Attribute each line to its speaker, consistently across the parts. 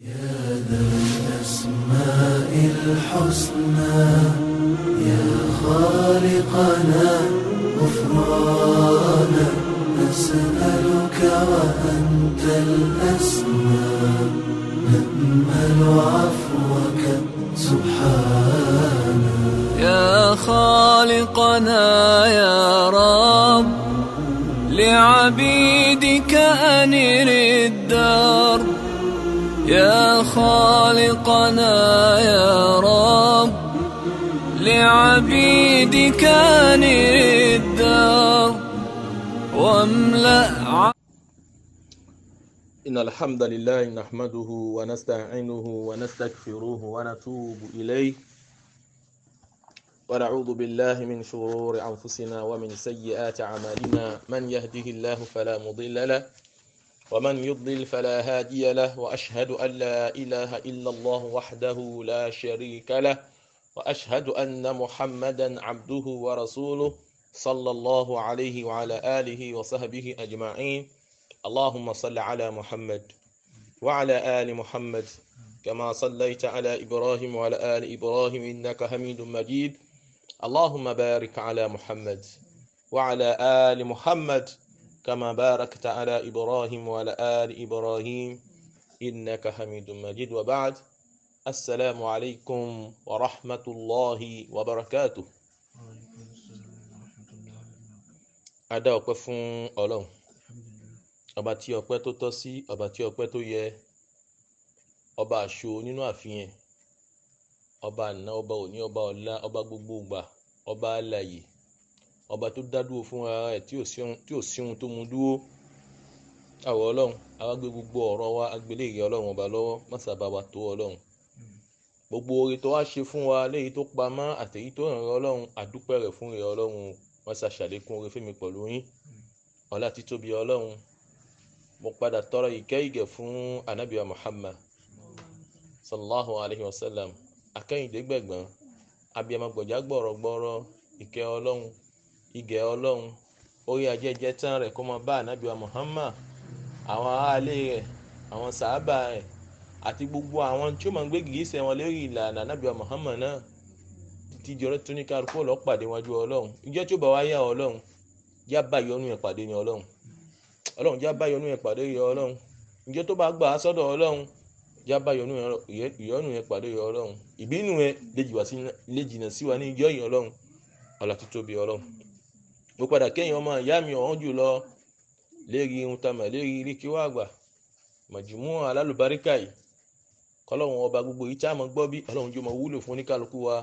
Speaker 1: يا ذا الأسماء الحسنى يا خالقنا غفرانا نسألك وأنت الأسمى نأمل عفوك سبحانا
Speaker 2: يا خالقنا يا رب لعبيدك أنر الدرب يا خالقنا يا رب لعبيدك أنر الدرب واملأ.
Speaker 3: إن الحمد لله نحمده ونستعينه ونستغفره ونتوب إليه ونعوذ بالله من شرور أنفسنا ومن سيئات أعمالنا من يهده الله فلا مضل له ومن يضلل فلا هادي له وأشهد أن لا إله إلا الله وحده لا شريك له وأشهد أن محمدا عبده ورسوله صلى الله عليه وعلى آله وصحبه أجمعين. اللهم صل على محمد وعلى آل محمد كما صليت على إبراهيم وعلى آل إبراهيم إنك حميد مجيد. اللهم بارك على محمد وعلى آل محمد كما باركت على إبراهيم وعلى آل إبراهيم إنك حميد مجيد. وبعد، السلام عليكم ورحمة الله وبركاته. Adá ọpẹ́ fún Ọlọ́run, ọba tí ọpẹ́ tó tọ́ sí, ọba tí ọpẹ́ tó yẹ, ọba àṣọ nínú àfihàn, ọba àná, ọba òní, ọba ọ̀la, ọba gbogbo ìgbà, ọba alààyè, ọba tó dádúró fún ara ẹ̀ tí ò sí ohun tó mú dúró. Àwọ̀ Ọlọ́run, àwa gbé gbogbo ọ̀rọ̀ wa agbélé ìrẹ́ Ọlọ́run ọba lọ́wọ́, má sábà wa tó Ọlọ́run. Gbogbo oore tó wá ṣe fún wa léyìí tó pamọ́ àtèyí tó ràn Ọlọ́run, àdúpẹ́ rẹ̀ fún ìrẹ́ Ọlọ́run. Wọ́n ṣàṣàlékún oore fẹ́mi pẹ̀lú yín. Ọlá títóbi Ọlọ́run, mo padà tọrọ ìkẹ́ fún Ànábì wa Muhammad sallallahu alayhi wa sallam, akẹ́yìndé gbẹ̀gbọ́n, abiyamọ gbọ̀já gbọ̀rọ̀gbọ̀rọ̀, ìkẹ́ Ọlọ́run, ìgẹ̀ Ọlọ́run, orí ajẹ́jẹ́ tán rẹ̀ kó máa bá Ànábì wa Muhammad, àwọn aráalé rẹ̀, àwọn sàábà rẹ̀, àti gbogbo àwọn tí ó máa ń gbé gìgísẹ̀ wọn lérí ìlànà Ànábì wa Muhammad náà títí jọrọ tó ní kálukú lọ pàdé wájú Ọlọ́run. Ìjọ tí ó bá wá yá Ọlọ́run, já bá yọ́nú ẹ̀ pàdé ní Ọlọ́run. Ọlọ́run já bá yọ́nú ẹ̀ pàdé ní Ọlọ́run. Ìjọ tó bá gbà á sọ́dọ̀ Ọlọ́run, já bá yọ́nú ẹ̀ pàdé ní Ọlọ́run. Ìbínú ẹ̀ lè jìnà sí wa ní ìjọ yìí Ọlọ́run. Ọlá títóbi Ọlọ́run. Mo padà kẹ́yìn ọmọ ìyá mi ọ̀hún jù lọ lérí ohun tamà lérí ilé kí wá àgbà màjùmú alálùbáríkà yìí. Kọ́lọ́run ọba gbogbo yìí tí a mọ̀ gbọ́ bí Ọlọ́run jó mọ̀ wúlò fún oníkálukú wa,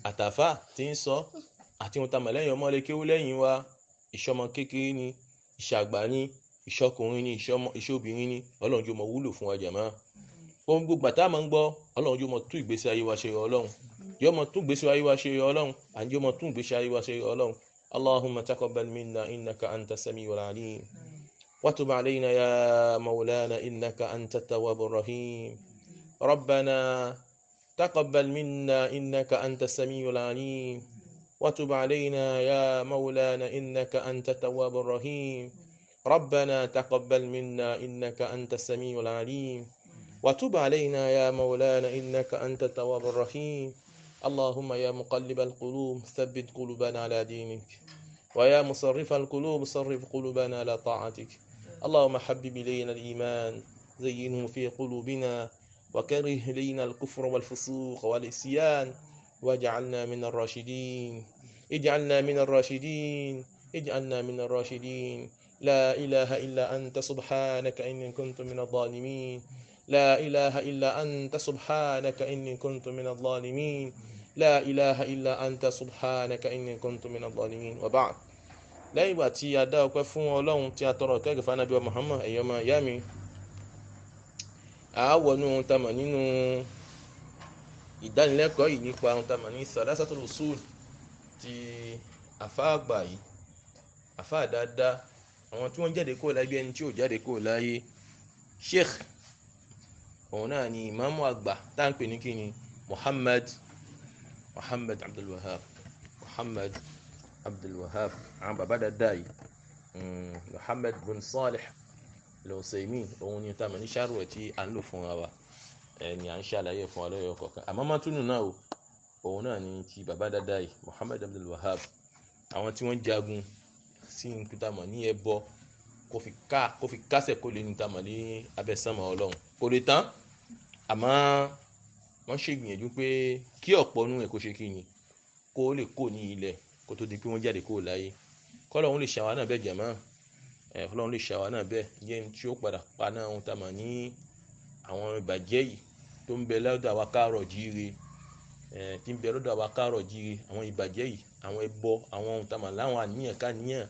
Speaker 3: àtàfà tí ń sọ àti ohun tamà lẹ́yìn ọmọ lè kéwú lẹ́yìn wa, ìṣọmọ kékeré ni, ìṣàgbà ni, ìṣọkùnrin ni, ìṣobìnrin ni, Ọlọ́run jó mọ̀ wúlò fún wa jàmá. Ohun gbogbo àtà máa ń gbọ́, Ọlọ́run jó mọ̀ tún ìgbésí ayé wa ṣe Ọlọ́run. Yó mọ̀ tún ìgbésí ayé wa ṣe Ọlọ́run, àti yó mọ̀ tún ìgbésí ayé wa ṣe Ọlọ́run. Allahumma taqabbal minna innaka anta samiul alim. Wa tub alayna ya maulana innaka anta tawwabur rahim. Rabbana taqabbal minna innaka anta samiul alim. وتب علينا يا مولانا إنك أنت التواب الرحيم. ربنا تقبل منا إنك أنت السميع العليم. وتب علينا يا مولانا إنك أنت التواب الرحيم. اللهم يا مقلب القلوب ثبت قلوبنا على دينك، ويا مصرف القلوب صرف قلوبنا على طاعتك. اللهم حبب إلينا الإيمان زينه في قلوبنا وكره إلينا الكفر والفسوق والعصيان واجعلنا من الراشدين. اجعلنا من الراشدين. اجعلنا من الراشدين. لا إله إلا أنت سبحانك إني كنت من الظالمين. لا إله إلا أنت سبحانك إني كنت من الظالمين. لا إله إلا أنت سبحانك إني كنت من الظالمين. وبعد، lẹ́yìn ìgbà tí a dá ọpẹ́ fún Ọlọ́run tí a tọrọ ìkẹ́ fún Ànábì wa Muhammad, ẹ̀yin ọmọ ìyá mi, a wọnú ohun tá mọ̀ nínú ìdánilẹ́kọ̀ọ́ yìí nípa ohun tá mọ̀ ní Salasatul Usul ti àfá àgbà yìí, àfá dáadáa, àwọn tí wọ́n jáde kó láyé bí ẹni tí ò jáde kó láyé. Sheikh òun náà ni ìmáàmù àgbà tá ń pè ní kíni Muhammad Abdul Wahhab. Muhammad Abdul Wahhab, àwọn bàbá dáadáa yìí, Muhammad bin Salih al-Uthaymin, òun ni tá mọ̀ ní ṣáàrù ẹ̀ tí à ń lò fún wa. ni à ń ṣàlàyé fún wa lọ́yọ̀ kọ̀ọ̀kan àmọ́ mọ́túnù náà o òun náà ni ti bàbá dáadáa yìí Muhammad Abdul Wahab àwọn tí wọ́n jagun sí nkútàmọ̀ ní ẹbọ kó fi kásẹ̀ kó lè nítàmọ̀ ní abẹ́sánmọ̀ ọlọ́run kò lè tán àmọ́ wọ́n ṣègbìyànjú pé kí ọ̀pọ̀ nú ẹ̀ kó ṣe kí ni kó lè kó ní ilẹ̀ kó tó di pé wọ́n jáde kó láyé kọ́lọ́run lè ṣàwa náà bẹ́ẹ̀ jẹ̀mọ́ kọ́lọ́run lè ṣàwa náà bẹ́ẹ̀ jẹ́ tí ó padà paná ohun tàmọ̀ ní àwọn ìbàjẹ́ yìí tó ń bẹ lọ́dọ̀ àwa káàrọ̀ jíire tí ń bẹ lọ́dọ̀ àwa káàrọ̀ jíire àwọn ìbàjẹ́ yìí àwọn ẹbọ àwọn ohun tàmọ̀ láwọn àníyàn káníyàn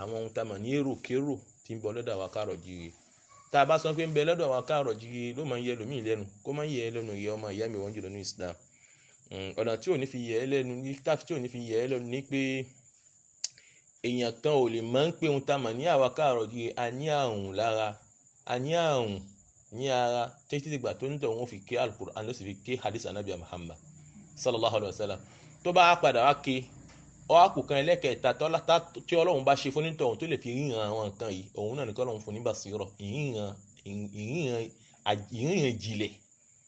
Speaker 3: àwọn ohun tàmọ̀ ní èrò kérò tí ń bẹ lọ́dọ̀ àwa káàrọ̀ jíire tá a bá sọ pé ń bẹ lọ́dọ̀ àwa káàrọ̀ jíire ló máa ń yẹ lómi lẹ́nu kó máa ń yẹ lẹ́nu ìyá ọmọ ìyá mi wọ́n jùlọ ní Islam ọ̀nà tí ò ní fi yẹ lẹ́nu ní táàfì tí ò ní fi yẹ lẹ́nu ní pé èèyàn kan ò lè máa ń pé ohun tàmọ̀ ní àwa káàrọ̀ jíire a ní àrùn lára a ní àrùn ní ara títí dìgbà tó ń tọ̀ wọ́n fi ké Al-Qur'an ló sì fi ké hadith anabi Muhammad sallallahu alayhi wa sallam tó bá padà wá ké ọ àpò kan ẹlẹ́kẹ̀ẹ́ta tí Ọlọ́run bá ṣe fún nítọ̀hún tó lè fi ríran àwọn nǹkan yìí òun náà ní kí Ọlọ́run fún ní basira ìríran ìjìnlẹ̀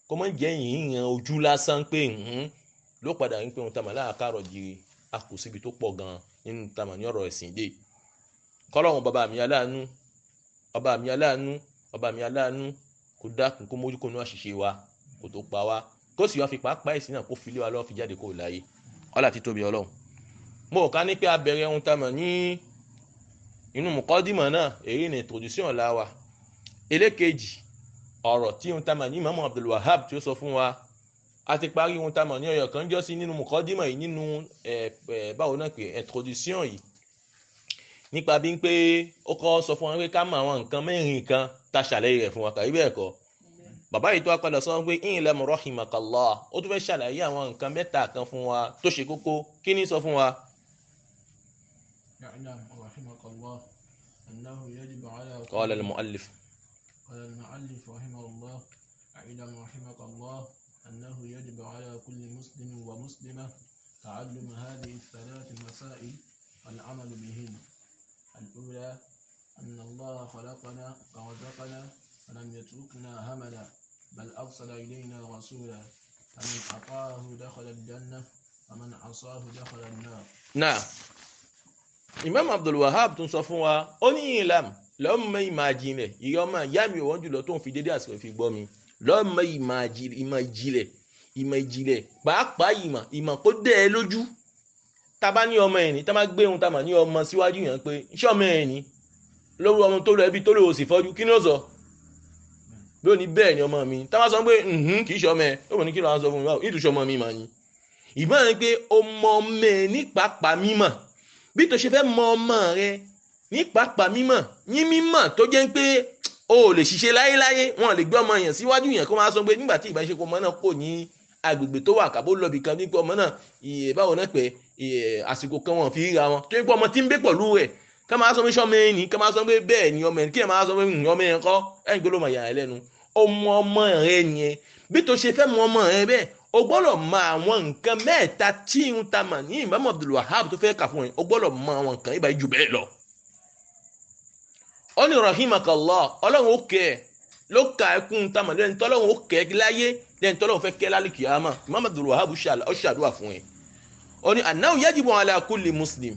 Speaker 3: kó má jẹ́ ìríran ojú lásán pé ló padà ń pé ohun tàmà láàkárọ̀ jíire a kò síbi tó pọ̀ gan nínú tàmà ní ọ̀rọ̀ ẹ̀sìn dé kọ́lọ́run bàbá mi aláàánú kó dákun kó mójú kó nú àṣìṣe wa kó tó pa wá kó sì wá fi pàápàá ẹ̀sìn náà kó fi lé wa lọ́wọ́ fi jáde kó láyé ọlá ti tóbi Ọlọ́run mo kà ní pé abẹ̀rẹ̀ ohun tàmà ní inú mùkọ́dìmọ̀ náà èyí ni introduction la wa ẹlẹ́kejì ọ̀rọ̀ tí ohun tàmà ní Imam Abdul Wahab tí ó sọ fún wa a ti parí ohun tàmà ní ọyọ̀ kan jọ́sí nínú mùkọ́dìmọ̀ yìí nínú báwo náà pé introduction yìí nípa bí pé ó kọ́ sọ fún wa pé ká mọ àwọn nǹkan mẹ́rin kan tá ṣàlàyé rẹ̀ fún wa kàrí bẹ́ẹ̀ kọ́ bàbá yìí tó wá padà sọ pé i'lam rahimakallah ó tún fẹ́ ṣàlàyé àwọn nǹkan mẹ́ta kan fún wa tó ṣe kókó kí ni sọ fún wa.
Speaker 4: اعلم رحمك الله أنه يجب على
Speaker 3: قال المؤلف
Speaker 4: رحمه الله اعلم رحمك الله أنه يجب على كل مسلم ومسلمة تعلم هذه الثلاث مسائل والعمل بهن. الأولى أن الله خلقنا ورزقنا ولم يتركنا هملا بل أرسل إلينا رسولا فمن أطاعه دخل الجنة ومن عصاه دخل النار.
Speaker 3: نعم Imam Abdul Wahab tún sọ fún wa ó ní ìlàm lọ́mọ ìmọ̀ àjìnlẹ̀ ìyá ọmọ ìyá mi òwọ́n jùlọ tó ń fi dédé àsìkò fi gbọ́ mi lọ́mọ ìmọ̀ ìjìnlẹ̀ pàápàá ìmọ̀ kó dẹ́ ẹ lójú tá bá ní ọmọ ẹni tá bá gbé ohun tá mà ní ọmọ síwájú yẹn pé iṣẹ́ ọmọ ẹni lórí ọmọ tó lọ ẹbí tó lè òsì fọ́jú kí ni ó sọ lónìí bẹ́ẹ̀ ni ọmọ mi tá bá sọ pé kì í ṣe ọmọ ẹ ó mọ̀ ní kí ló wá sọ fún mi báwo ìtúṣe ọmọ mi mà ní ìbọn ni pé ọmọ mẹ ní pàápàá mímọ̀ bí tó ṣe fẹ́ mọ ọmọ rẹ ní pàápàá mímọ̀ ní mímọ̀ tó jẹ́ pé o lè ṣiṣẹ́ láyéláyé wọn lè gbé ọmọ yẹn síwájú yẹn kó máa sọ pé nígbà tí ìbáṣepọ̀ ọmọ náà kò ní agbègbè tó wà kábó lọ́bì kan nípa ọmọ náà báwo náà pé àsìkò kan wọn fi ríra wọn tó ń pọ̀ ọmọ tí ń gbé pẹ̀lú rẹ̀ ká máa sọ pé sọmọ ẹni ká máa sọ pé bẹ́ẹ̀ ni ọmọ ẹni kí ẹ máa sọ pé ọmọ ẹni kọ́ ẹni pé ló máa yà ẹ́ lẹ́nu ọmọ rẹ nìyẹn bí tó ṣe fẹ́ mọ ọmọ rẹ bẹ́ẹ̀ o gbọ́dọ̀ mọ àwọn nǹkan mẹ́ta tí ń ta mà ní Imam Abdul Wahab tó fẹ́ kà fún ẹ o gbọ́dọ̀ mọ àwọn nǹkan ibà jù bẹ́ẹ̀ lọ. ó ní rahimakallah ọlọ́run ó kẹ́ ẹ ló ka ẹkún ta mà lẹ́ni tọ́lọ́run ó kẹ́ ẹ láyé lẹ́ni tọ́lọ́run fẹ́ kẹ́ lálẹ́ kìámà Imam Abdul Wahab ó ṣàdúrà fún ẹ. ó ní annahu yajibu ala kulli muslim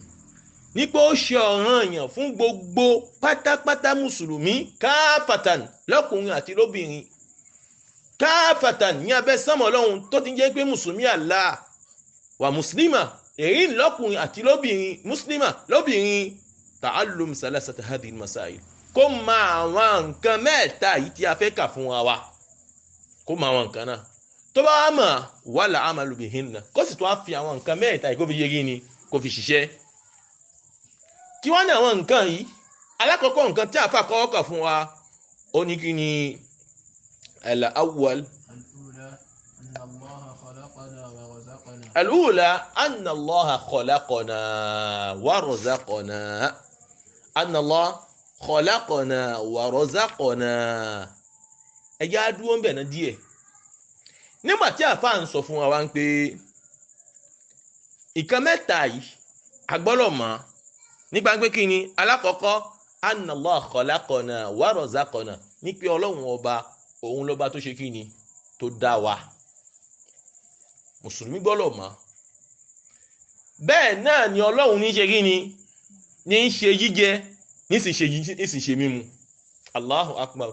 Speaker 3: nípa ó ṣe ọ̀ranyàn fún gbogbo pátápátá mùsùlùmí káfàtàn lọ́kùnrin àti lóbìnrin káfàtàn ní abẹ́ sánmọ̀ ọlọ́run tó ti jẹ́ pé mùsùlùmí Allah wà mùsùlùmá èyí lọ́kùnrin àti lóbìnrin mùsùlùmá lóbìnrin ta'allum salasata hadhihi masail kó ma àwọn nǹkan mẹ́ta yìí tí a fẹ́ kà fún wa kó ma àwọn nǹkan náà tó bá mọ̀ wala amalu bihinna kó sì tó á fi àwọn nǹkan mẹ́ta yìí kó fi yegi ni kó fi ṣiṣẹ́ kí wọ́n ní àwọn nǹkan yìí alákọ̀ọ́kọ́ nǹkan tí a fà kọ́kọ́ kà fún wa ó ní kí ni الأول الأولى أن الله خلقنا ورزقنا أن الله خلقنا ورزقنا ẹjẹ́ adúró ń bẹ̀ náà díẹ̀ nígbà tí àfáà ń sọ fún wa ń pé ìkan mẹ́ta yìí agbọ́dọ̀ mọ̀ nígbà pé kí ni alákọ̀ọ́kọ́ أن الله خلقنا ورزقنا ní pé ọlọ́run ọba òun lọ́ba tó ṣe kí ni tó dá wa mùsùlùmí gbọ́dọ̀ mọ̀ bẹ́ẹ̀ náà ni Ọlọ́run ní ṣe kíni ní ṣe jíjẹ ní sì ṣe mímu Allahu akbar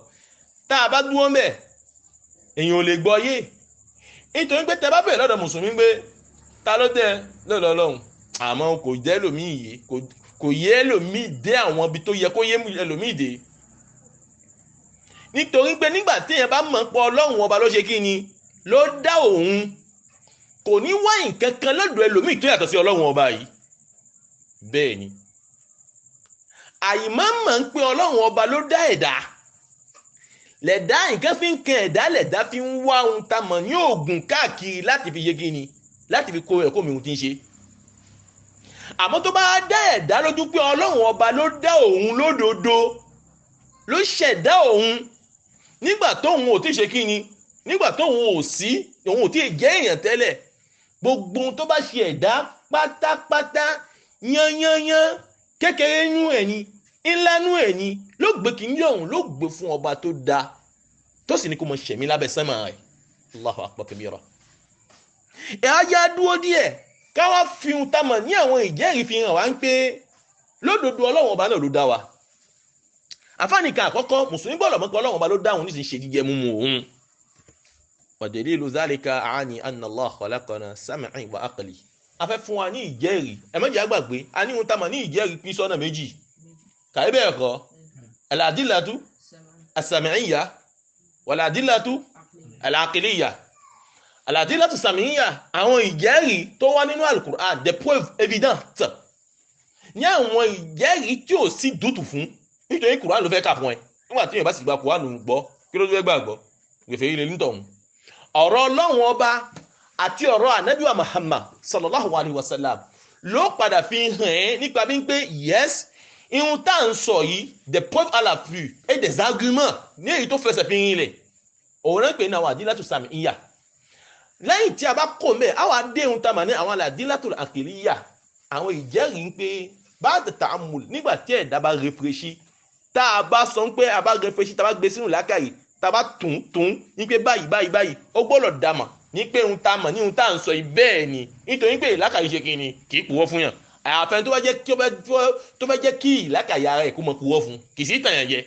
Speaker 3: tá a bá dúró ńbẹ̀ èyàn ò lè gbọ́ yé nítorí pé tẹ́ bá bẹ̀rẹ̀ lọ́dọ̀ mùsùlùmí pé ta ló dé lọ́dọ̀ Ọlọ́run àmọ́ kò jẹ́ ẹlòmíì yé kò yé ẹlòmíì dé àwọn ibi tó yẹ kó yé ẹlòmíì dé nítorí pé nígbà tí èèyàn bá mọ̀ pé Ọlọ́run ọba ló ṣe kí ni ló dá òun kò ní wá nǹkan kan lọ́dọ̀ ẹlòmíì tó yàtọ̀ sí Ọlọ́run ọba yìí bẹ́ẹ̀ ni àìmọ̀ mọ̀ ń pé Ọlọ́run ọba ló dá ẹ̀dá lẹ̀dá nǹkan fi ń kan ẹ̀dá lẹ̀dá fi ń wá ohun tá mọ̀ ní oògùn káàkiri láti fi yege ni láti fi kó ẹ̀kọ́ mi ohun tí ń ṣe àmọ́ tó bá dá ẹ̀dá lójú pé Ọlọ́run ọba ló dá òun lódodo ló ṣẹ̀dá òun nígbà tóun ò tí ṣe kí ni nígbà tóun ò sí òun ò tí jẹ́ èèyàn tẹ́lẹ̀ gbogbo ohun tó bá ṣe ẹ̀dá pátápátá yányányán kékeré nú ẹ̀ni ńlá nú ẹ̀ni ló gbé kí ní ọ̀hún ló gbé fún ọba tó dá tó sì ní kó mọ ṣẹ̀mí lábẹ́ sánmà rẹ̀ Allahu akbar kabira ẹ̀ á yá dúró díẹ̀ káwá fi ohun tá mọ̀ ní àwọn ìjẹ́rìí fi hàn wá ń pé lódodo Ọlọ́run ọba náà ló dá wa àfáàníkà àkọ́kọ́ mùsùlùmí gbọ́dọ̀ mọ̀ pé Ọlọ́run ọba ló dá òun ní sì ń ṣe jíjẹ múmu òun wa dalilu zalika àání anna Allah khalaqana sam'i wa aqli afẹ́ fún wa ní ìjẹ́rìí ẹ̀mẹ́jì àgbàgbé a ní ohun tá mọ̀ ní ìjẹ́rìí pín sọ́nà méjì kàí bẹ́ẹ̀ kọ́ al-adillatu as-sam'iyya wal-adillatu al-aqliyya al-adillatu sam'iyya àwọn ìjẹ́rìí tó wá nínú al-Qur'an des preuves évidentes ní àwọn ìjẹ́rìí tí ò sí dútù fún nítorí Qur'an ló fẹ́ kà fún ẹ nígbà tí èèyàn bá sì gba Qur'an gbọ́ kí ló fẹ́ gbàgbọ́ gbèfè ilé nítọ̀hún ọ̀rọ̀ Ọlọ́run ọba àti ọ̀rọ̀ Ànábì wa Muhammad sallallahu alaihi wasallam ló padà fi hàn ẹ́ nípa bí ń pé yes ihun tá à ń sọ yìí des preuves à l'appui et des arguments ní èyí tó fẹsẹ̀ fi rinlẹ̀ òun náà pè ní àwọn adillatu sam'iyya lẹ́yìn tí a bá kó mẹ́ àwọn adé ihun tá a mà ní àwọn adillatu aqliyya àwọn ìjẹ́rìí ń pé bá ta'ammul nígbà tí ẹ̀dá bá réfléchí tá a bá sọ pé a bá réfléchí tá a bá gbé sínú làákàyè tá a bá tún ní pé báyìí ó gbọ́dọ̀ dàmà ní pé ohun tá a mọ̀ ní ohun tá à ń sọ yìí bẹ́ẹ̀ ni nítorí pé ìlàkàyè ṣe kíni kì í purọ́ fún yàn àyàfẹ́ tó bá jẹ́ kí ìlàkàyè ara ẹ̀ kó mọ purọ́ fún kì í sí tàyàn jẹ.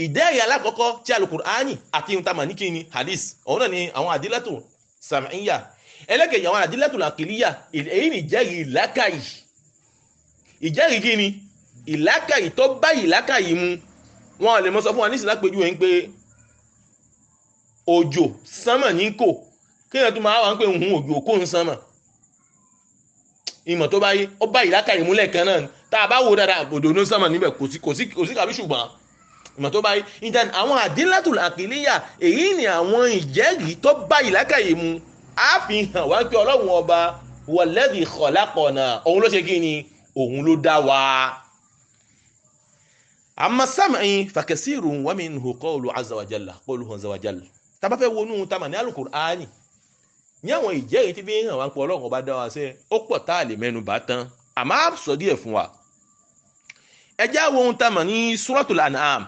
Speaker 3: ìdẹ́rìí alákọ̀ọ́kọ́ tí Al-Qur'ani àti ohun tá a mọ̀ ní kíni hadith òun náà ni àwọn adillatu sam'iyya ẹlẹ́kẹ̀yìn àwọn adillatu aqliyya èyí ni ìjẹ́rìí ìlàkàyè ìjẹ́rìí kíni ìlàkàyè tó bá ìlàkàyè mu wọn lè mọ sọ fún wa nísìnyí lápẹjú ẹ̀ ń pé òjò sánmà ní kò kéèyàn tó máa wà ń pè òun òjò kó ń sánmà ìmọ̀ tó bá yé ó bá ìlàkàyè múlẹ̀ kan náà tá a bá wo dáadáa òjò ní sánmà níbẹ̀ kò sí kàbí ṣùgbọ́n ìmọ̀ tó bá yé ìdáni àwọn adillatul aqliyya èyí ni àwọn ìjẹ́rìí tó bá ìlàkàyè mu á fi hàn wá pé Ọlọ́run ọba walladhi khalaqana òun ló ṣe kí ni òun ló dá wa. amma sam'i fakasirun wa minhu qawlu azza wa jalla qawluhu azza wa jalla tá bá fẹ́ wọnú tá mà ní Al-Qur'ani ní àwọn ìjẹ́rìí tí fi hàn wá pé Ọlọ́run ọba dá wa ṣe ó pọ̀ tá a lè mẹ́nu bà tán àmọ́ á sọ díẹ̀ fún wa ẹ já wo ohun tá mà ní Suratul An'am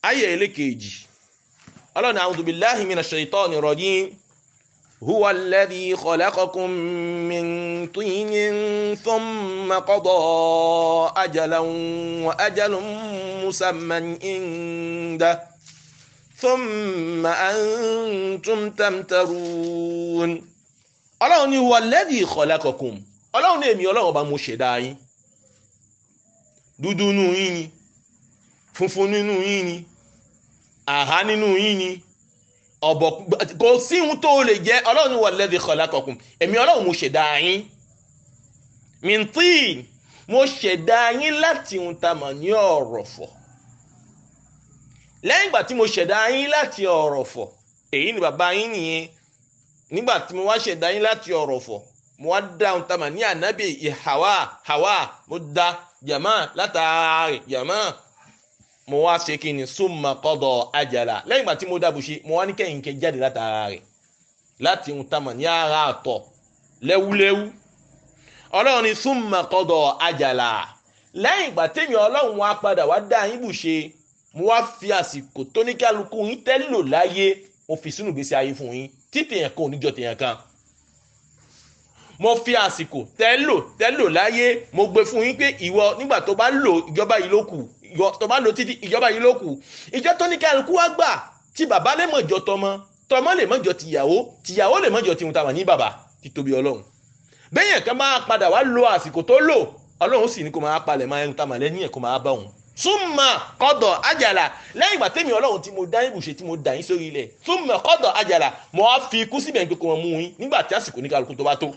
Speaker 3: ayé ẹlẹ́kejì Ọlọ́run a'udhu billahi minash shaitani rajim huwa alladhi khalaqakum min tinin thumma qada ajalan wa ajalun musamman indah thumma antum tamtarun. Ọlọ́run ni huwa alladhi khalaqakum Ọlọ́run ní èmi Ọlọ́run bá mo ṣẹ̀dá yín dúdú nínú yín ni funfun nínú yín ni àhá nínú yín ni ọ̀bọ̀ kò sí ohun tó lè jẹ́ Ọlọ́run ni huwa alladhi khalaqakum èmi Ọlọ́run mo ṣẹ̀dá yín min tin mo ṣẹ̀dá yín láti ohun tá mọ̀ ní ọ̀rọ̀fọ̀ lẹ́yìn ìgbà tí mo ṣẹ̀dá yín láti ọ̀rọ̀fọ̀ èyí ni bàbá yín nìyẹn nígbà tí mo wá ṣẹ̀dá yín láti ọ̀rọ̀fọ̀ mo wá dá ohun tá mọ̀ ní ànábì Hawa mo dá jàmá látàrí jàmá mo wá ṣe kí ni summa qada ajala lẹ́yìn ìgbà tí mo dábò ṣe mo wá ní kẹ́yìnkẹ́ jáde látàrí láti ohun tá mọ̀ ní ara àtọ̀ lẹ́wúlẹ́wú Ọlọ́run ni summa qada ajala lẹ́yìn ìgbà tèmi Ọlọ́run wá padà wá dá yín bù ṣe mo wá fi àsìkò tó ní kálukú yín tẹ́lò láyé mo fi sínú ìgbésí ayé fún yín tí tèèyàn kan ò ní jọ tèèyàn kan. Mo fi àsìkò tẹ́lò láyé mo gbé fún yín pé ìwọ nígbà tó bá lò ìjọba yìí ló kù, tó bá lò títí ìjọba yìí ló kù. Ìjọ tó ní kálukú wá gbà tí bàbá lè mọ̀jọ tọmọ lè mọ̀jọ tìyàwó lè mọ̀jọ tìhun tàwọn ní bàbá títóbi Ọlọ́run. Bẹ́yẹn kan máa padà wá lo àsìkò tó lò Ọlọ́run sì ní kó máa palẹ̀ máa ẹnu tàmà lẹ́ni ẹ̀ kó máa bá òun. Súnmọ́ kọ́dọ̀ àjàlá lẹ́yìn ìgbà tẹ́mi Ọlọ́run tí mo dá ibùṣe tí mo dà yín sórí ilẹ̀. Súnmọ́ kọ́dọ̀ àjàlá mo wá fi ikú síbẹ̀ pé kó wọn mú yín nígbà tí àsìkò ní kálukú tó bá tó.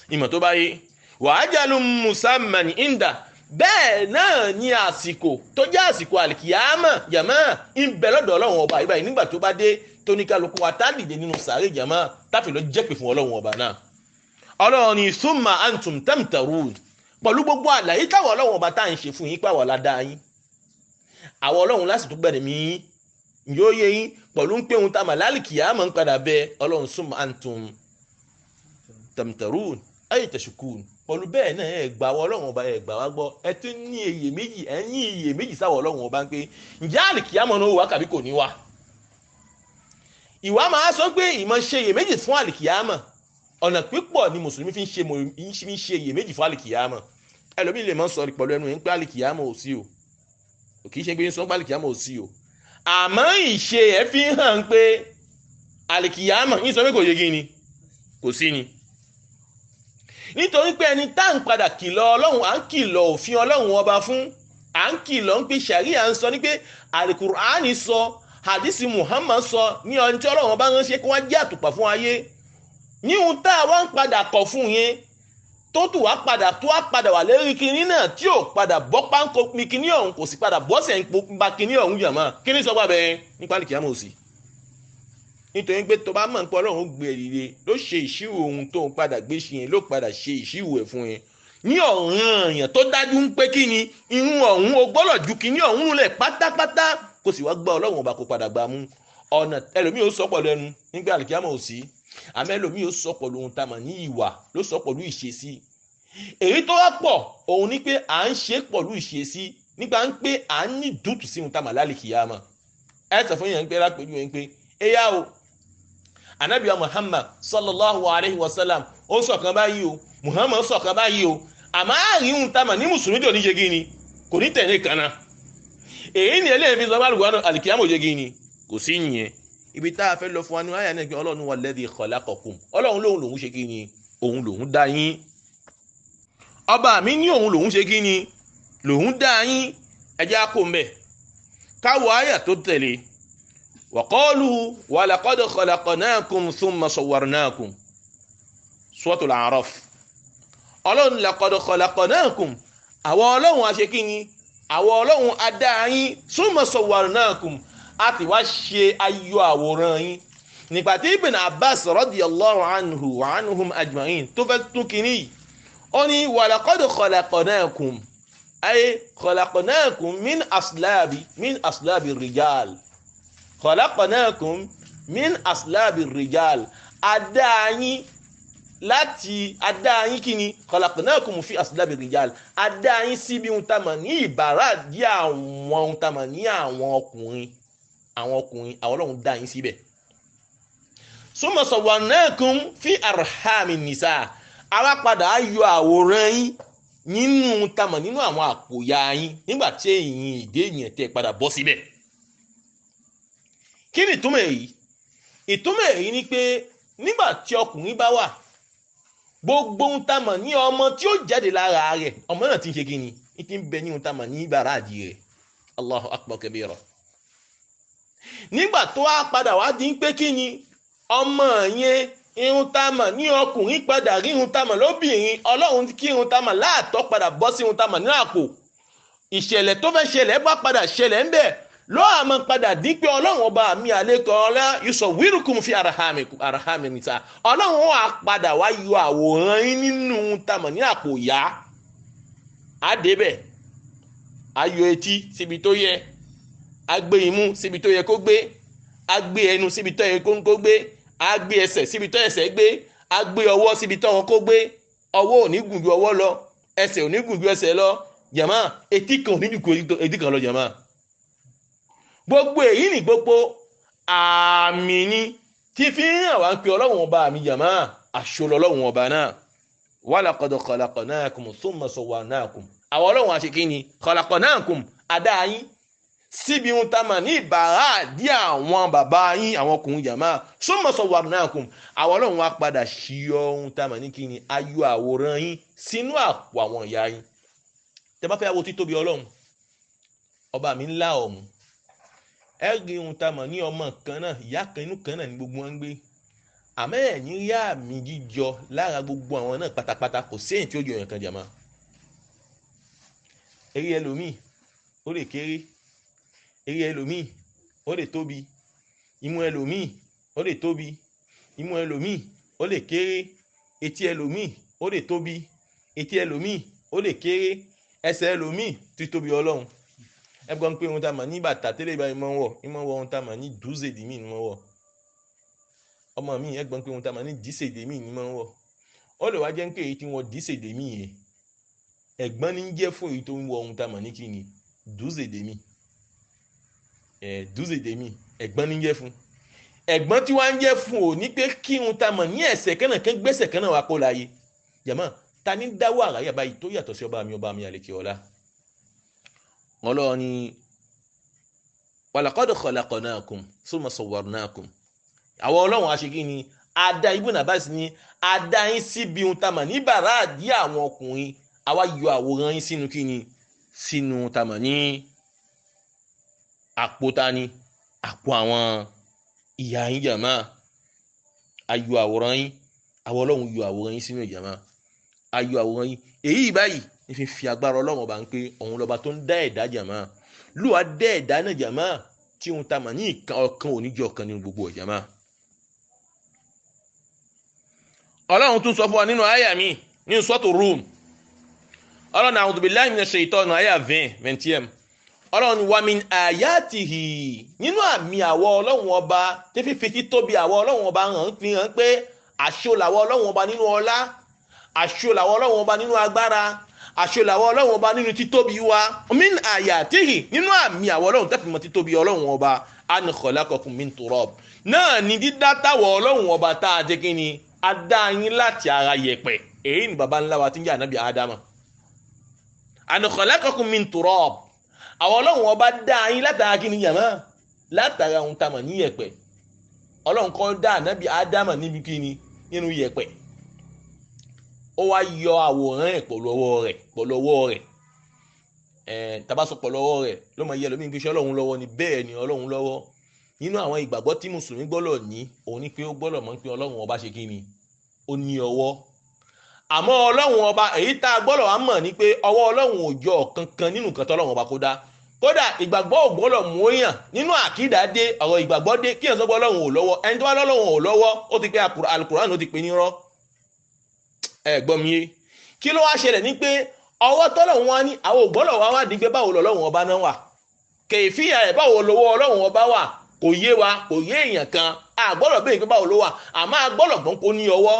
Speaker 3: Ìmọ̀ tó bá yé wàájàlú musamman inda bẹ́ẹ̀ náà ní àsìkò tó jẹ́ àsìkò àlìkìyàmọ̀ jàmá ń bẹ lọ́dọ̀ Ọlọ́run ọba ìbáyìí nígbà tó bá dé tó ní kálukú wa tá dìde nínú sàárè jàmá táfi lọ jẹ́pẹ̀ fún Ọlọ́run ọba náà. Ọlọ́run ní summa antum tamtarun pẹ̀lú gbogbo àlàyé táwọn Ọlọ́run ọba tá à ń ṣe fún yín pàwọ̀ ládàá yín. Àwọn Ọlọ́run láti tó gbẹ̀rẹ̀ mí yóò yé yín pẹ̀lú ń pé ohun tá a mà lálìkìyàmọ̀ ń padà bẹ Ọlọ́run summa antum tamtarun ayé tẹ̀sùkùn pẹ̀lú bẹ́ẹ̀ náà ẹ̀ gbà wọ́n Ọlọ́run ọba ẹ̀ gbà wá gbọ́ ẹ tún ní iyèméjì sáwọ́ Ọlọ́run ọba ń pé ǹjẹ́ àlìkìyàmọ̀ náà wà kàbí kò ní wá. Ìwà máa sọ pé ìmọ̀ ṣe iyèméjì fún àlìkìyàmọ̀ ọ̀nà pípọ̀ ni mùsùlùmí fi ń ṣe iyèméjì fún àlìkìyàmọ̀. Ẹlòmíì lè máa sọ pẹ̀lú ẹnu yẹn pé àlìkìyàmọ̀ ò sí o, kì í ṣe pé ń sọ pé àlìkìyàmọ̀ ò sí o, àmọ́ ìṣe ẹ̀ fi hàn pé àlìkìyàmọ̀ ń sọ pé kò yé kí ni kò sí ni. Nítorí pé ẹni tá à ń padà kìlọ̀ Ọlọ́run à ń kìlọ̀ òfin Ọlọ́run ọba fún à ń kìlọ̀ ń pé ṣàríà ń sọ ní pé àlìkùránì sọ hadisi Muhammad sọ ní ọ̀n tí Ọlọ́run ọba ránṣẹ́ kí wọ́n jẹ́ àtùpà fún ayé. Ní ohun tá a wá ń padà kọ̀ fún yẹn tó tù wá padà wà lérí kinní náà tí ò padà bọ́ páńkó mi kinní ọ̀hún kò sì padà bọ́ sẹ̀ ń pa kinní ọ̀hún jàmá kinní sọ bẹ́ẹ̀ nípa àlìkìyàmọ̀ òsì. Nítorí pé tó bá mọ̀ pé Ọlọ́run gbé ìdílé ló ṣe ìṣirò ohun tó ń padà gbé ṣe yẹn ló padà ṣe ìṣirò ẹ̀ fún yẹn ní ọ̀ràn èèyàn tó dájú ń pé kí ni irun ọ̀hún o gbọ́dọ̀ ju kíní ọ̀hún lẹ̀ pátápátá kó sì wá gbá Ọlọ́run ọba kó padà gbà mú ọ̀nà. Ẹlòmíì ó sọ pẹ̀lú ẹnu nígbà àlìkìyàmọ̀ òsì àmọ́ ẹlòmíì ó sọ pẹ̀lú ohun tá a mọ̀ ní ìwà ló sọ pẹ̀lú ìṣesí. Èyí tó wá pọ̀ òun ni pé à ń ṣe pẹ̀lú ìṣesí nígbà ń pé à ń ní dùtù sí ohun tá a mọ̀ lálìkìyàmọ̀. Ẹ sọ fún yẹn pé lápẹ̀jú yẹn pé ẹ̀yà o Ànábì Muhammad sallallahu alayhi wa sallam ó sọ̀kan báyìí o Muhammad sọ̀kan báyìí o àmọ́ àárín ohun tá a mọ̀ ní mùsùlùmí tó ní ṣe kí ni kò ní tẹ̀lé kan náà. Èyí ni eléyìí fi sọ bá lùgbọ́n àlìkìyàmọ̀ ṣe kí ni kò sí yẹn. Ibi tá a fẹ́ lọ fún wa ní àyà náà pé Ọlọ́run walladhi khalaqakum Ọlọ́run lòun ṣe kí ni òun lòun dá yín. Ọba mi ní òun lòun ṣe kí ni lòun dá yín. Ẹjẹ́ á kó mbẹ̀ káwọ àyà tó tẹ̀lé wa qalu wa laqad khalaqnakum thumma sawwarnakum Suratul A'raf. Ọlọ́run laqad khalaqnakum àwọn Ọlọ́run a ṣe kí ni àwọn Ọlọ́run a dá yín thumma sawwarnakum a ti wá ṣe ayọ̀ àwòrán yín. Nígbà tí Ibn Abbas radiyallahu anhu wa anhum ajma'in tó fẹ́ tún kìíní ó ní wa laqad khalaqnakum ay khalaqnakum min aslabi rijal khalaqnakum min aslabi rijal adáyín kíni khalaqnakum fi aslabi rijal adáyín síbi ohun tá mà ní ìbára di àwọn ohun tá mà ní àwọn ọkùnrin àwọn Ọlọ́run dá yín síbẹ̀. Summa sawwarnakum fi arhamin nisa àwa padà ayọ̀ àwòrán yín nínú tamọ̀ nínú àwọn àpòyà yín nígbà tí ẹ̀yin ìdé yẹn tẹ́ padà bọ́ síbẹ̀. Kí ni ìtumọ̀ èyí? Ìtumọ̀ èyí ni pé nígbà tí ọkùnrin bá wà gbogbo ohun tamọ̀ ní ọmọ tí ó jáde lára rẹ̀ ọmọ náà ti ń ṣe kí ni ti ń bẹ ní ohun tamọ̀ ní bàràdì rẹ̀. Allahu akbar kabira. Nígbà tó wá padà wá di pé kí ni ọmọ yẹn irun tamọ̀ ní ọkùnrin padà rí irun tamọ̀ lóbìnrin Ọlọ́run kí irun tamọ̀ láàtọ̀ padà bọ́ sí irun tamọ̀ ní àpò. Ìṣẹ̀lẹ̀ tó fẹ́ ṣẹlẹ̀ bá padà ṣẹlẹ̀ ń bẹ̀ lọ́ àmọ́ padà dín pé Ọlọ́run ọba mi àlékọ́ ọlá yusawwirukum fi arhami nisa Ọlọ́run wà padà wá yọ àwòrán yín nínú tamọ̀ ní àpò ìyá. Àdébẹ̀ ayọ̀ etí síbi tó yẹ agbé imú síbi tó yẹ kó gbé agbé ẹnu síbi tó yẹ kó gbé agbé ẹsẹ̀ síbi tó ẹsẹ̀ gbé agbé ọwọ́ síbi tó wọn kó gbé ọwọ́ ò ní gùn ju ọwọ́ lọ ẹsẹ̀ ò ní gùn ju ẹsẹ̀ lọ jàmá etí kan ò ní jù kó etí kan lọ jàmá gbogbo èyí ni gbogbo àmì ni tí fi hàn wá pé ọlọ́run ọba àmì jàmá àṣọ lọ́lọ́run ọba náà walaqad khalaqnakum thumma sawwarnakum àwọn ọlọ́run àṣekí ni khalaqnakum adá yín síbi ohun tá a mà ní ìbára àdí àwọn bàbá yín àwọn ọkùnrin jàmá thumma sawwarnakum àwọn ọlọ́run wa padà ṣíyọ ohun tá a mà ní kí ni ayọ̀ àwòrán yín sínú àpò àwọn ìyá yín. Tẹ́ bá fẹ́ wo títóbi ọlọ́run ọba mi ńlá ọ̀hún ẹ̀rí ohun tá a mọ̀ ní ọmọ kan náà ìyá kan inú kan náà ní gbogbo wọn ń gbé àmọ́ ẹ̀yìn rí àmì jíjọ lára gbogbo àwọn náà pátápátá kò sí èyí tí ó jọ èèyàn kan jàmá. eré ẹlòmíì ó lè kéré eré ẹlòmíì ó lè tóbi imú ẹlòmíì ó lè tóbi imú ẹlòmíì ó lè kéré etí ẹlòmíì ó lè tóbi etí ẹlòmíì ó lè kéré ẹsẹ̀ ẹlòmíì títóbi ọlọ́run. Ẹgbọ́n pé ohun tá a mà ní bàtà tẹ́lẹ̀ báyìí mọ́ wọ̀ ohun tá a mà ní dúzèdèmí ni mọ́ wọ̀ ọmọ mi ẹgbọ́n pé ohun tá a mà ní dísèdèmí ni mọ́ wọ̀ ó lè wá jẹ́ pé èyí tí wọ́n dísèdèmí yẹn ẹ̀gbọ́n ní jẹ́ fún èyí tó ń wọ ohun tá a mà ní kí ni dúzèdèmí ẹ̀gbọ́n ní jẹ́ fún ẹ̀gbọ́n tí wọ́n á ń jẹ́ fún ò ní pé kí ohun tá a mà ní ẹ̀sẹ̀ kẹ́nà kẹ́ gbẹ́sẹ̀ kẹ́nà wá kó láyé jàmá ta ní dáwọ́ àráyà báyìí tó yàtọ̀ sí ọba mi àlekè ọlá. Ọlọ́run ni walaqad khalaqnakum thumma sawwarnakum àwọn ọlọ́run aṣèkí ni adá Ibn Abbas ní adá yín síbi ohun tá a mà ní bàrá àdí àwọn ọkùnrin àwa yọ àwòrán yín sínú kí ni sínú tá a mà ní àpò ta ni àpò àwọn ìyá yín jàmá ayọ àwòrán yín àwọn ọlọ́run yọ àwòrán yín sínú ìjàmá ayọ àwòrán yín èyí báyìí ní fi agbára ọlọ́run ọba ń pé òun lọ́ba tó ń dá ẹ̀dá jàmá lùwà dá ẹ̀dá náà jàmá tí òun ta mà ní ọ̀kan oníjọ kan nínú gbogbo jàmá. ọlọ́run tún sọ fún wa nínú àyà mi nínú sọ́tò Rum ọlọ́run a'udhu billahi minash shaitani àyà 20 ọlọ́run wa min ayatihi nínú àmì àwọ ọlọ́run ọba tí fífi títóbi àwọ ọlọ́run ọba fi hàn pé àṣọ làwọ ọlọ́run ọba nínú ọlá àṣọ làwọ ọlọ́run ọba nínú agbára àṣọ làwọ ọlọ́run ọba nínú títóbi wa min ayatihi nínú àmì àwọ ọlọ́run tẹ́fì mọ́ títóbi ọlọ́run ọba an khalaqakum min turab náà ni dídá táwọ ọlọ́run ọba tá a jẹ́ kí ni a dá yín láti ara yẹ̀pẹ̀ èyí ni baba ńlá wa tí ń jẹ́ ànábì Ádámà an khalaqakum min turab àwọn ọlọ́run ọba dá yín látara kí ni yàmá látara ohun tá a mọ̀ ní yẹ̀pẹ̀ ọlọ́run kọ́ dá ànábì Ádámà níbi kí ni nínú yẹ̀pẹ̀ ó wá yọ àwòrán ẹ̀ pẹ̀lú ọwọ́ rẹ̀ tàbá sọ pẹ̀lú ọwọ́ rẹ̀ ló máa yẹ lómi gbéṣẹ́ ọlọ́run lọ́wọ́ ni bẹ́ẹ̀ ni ọlọ́run lọ́wọ́ nínú àwọn ìgbàgbọ́ tí mùsùlùmí gbọ́dọ̀ ní òun ni pé ó gbọ́dọ̀ mọ̀ pé ọlọ́run ọba ṣe kí ni ó ní ọwọ́ àmọ́ ọlọ́run ọba èyí tá a gbọ́dọ̀ wá mọ̀ ni pé ọwọ́ ọlọ́run ò jọ kankan nínú nǹkan tó ọlọ́run ọba kó dá kódà ìgbàgbọ́ ò gbọ́dọ̀ mú èèyàn nínú àkídà dé ọ̀rọ̀ ìgbàgbọ́ dé kí èèyàn sọ pé ọlọ́run ò lọ́wọ́ ẹni tó wá lọ́lọ́run ò lọ́wọ́ ó ti pé Al-Qur'an ó ti pè ní rọ́ gbọ́ mi yé kí ló wá ṣẹlẹ̀ ní pé ọwọ́ tọ́lọ́run wá ní àwọn ògbọ́dọ̀ wá wádìí pé báwo lọ́lọ́run ọba náà wà kèéfìyà rẹ̀ báwo lọ́wọ́ ọlọ́run ọba wà kò yé wa kò yé èèyàn kan àgbọ́dọ̀ bẹ́ẹ̀ pé báwo ló wà àmọ́ àgbọ́dọ̀ gbọ́n kó ní ọwọ́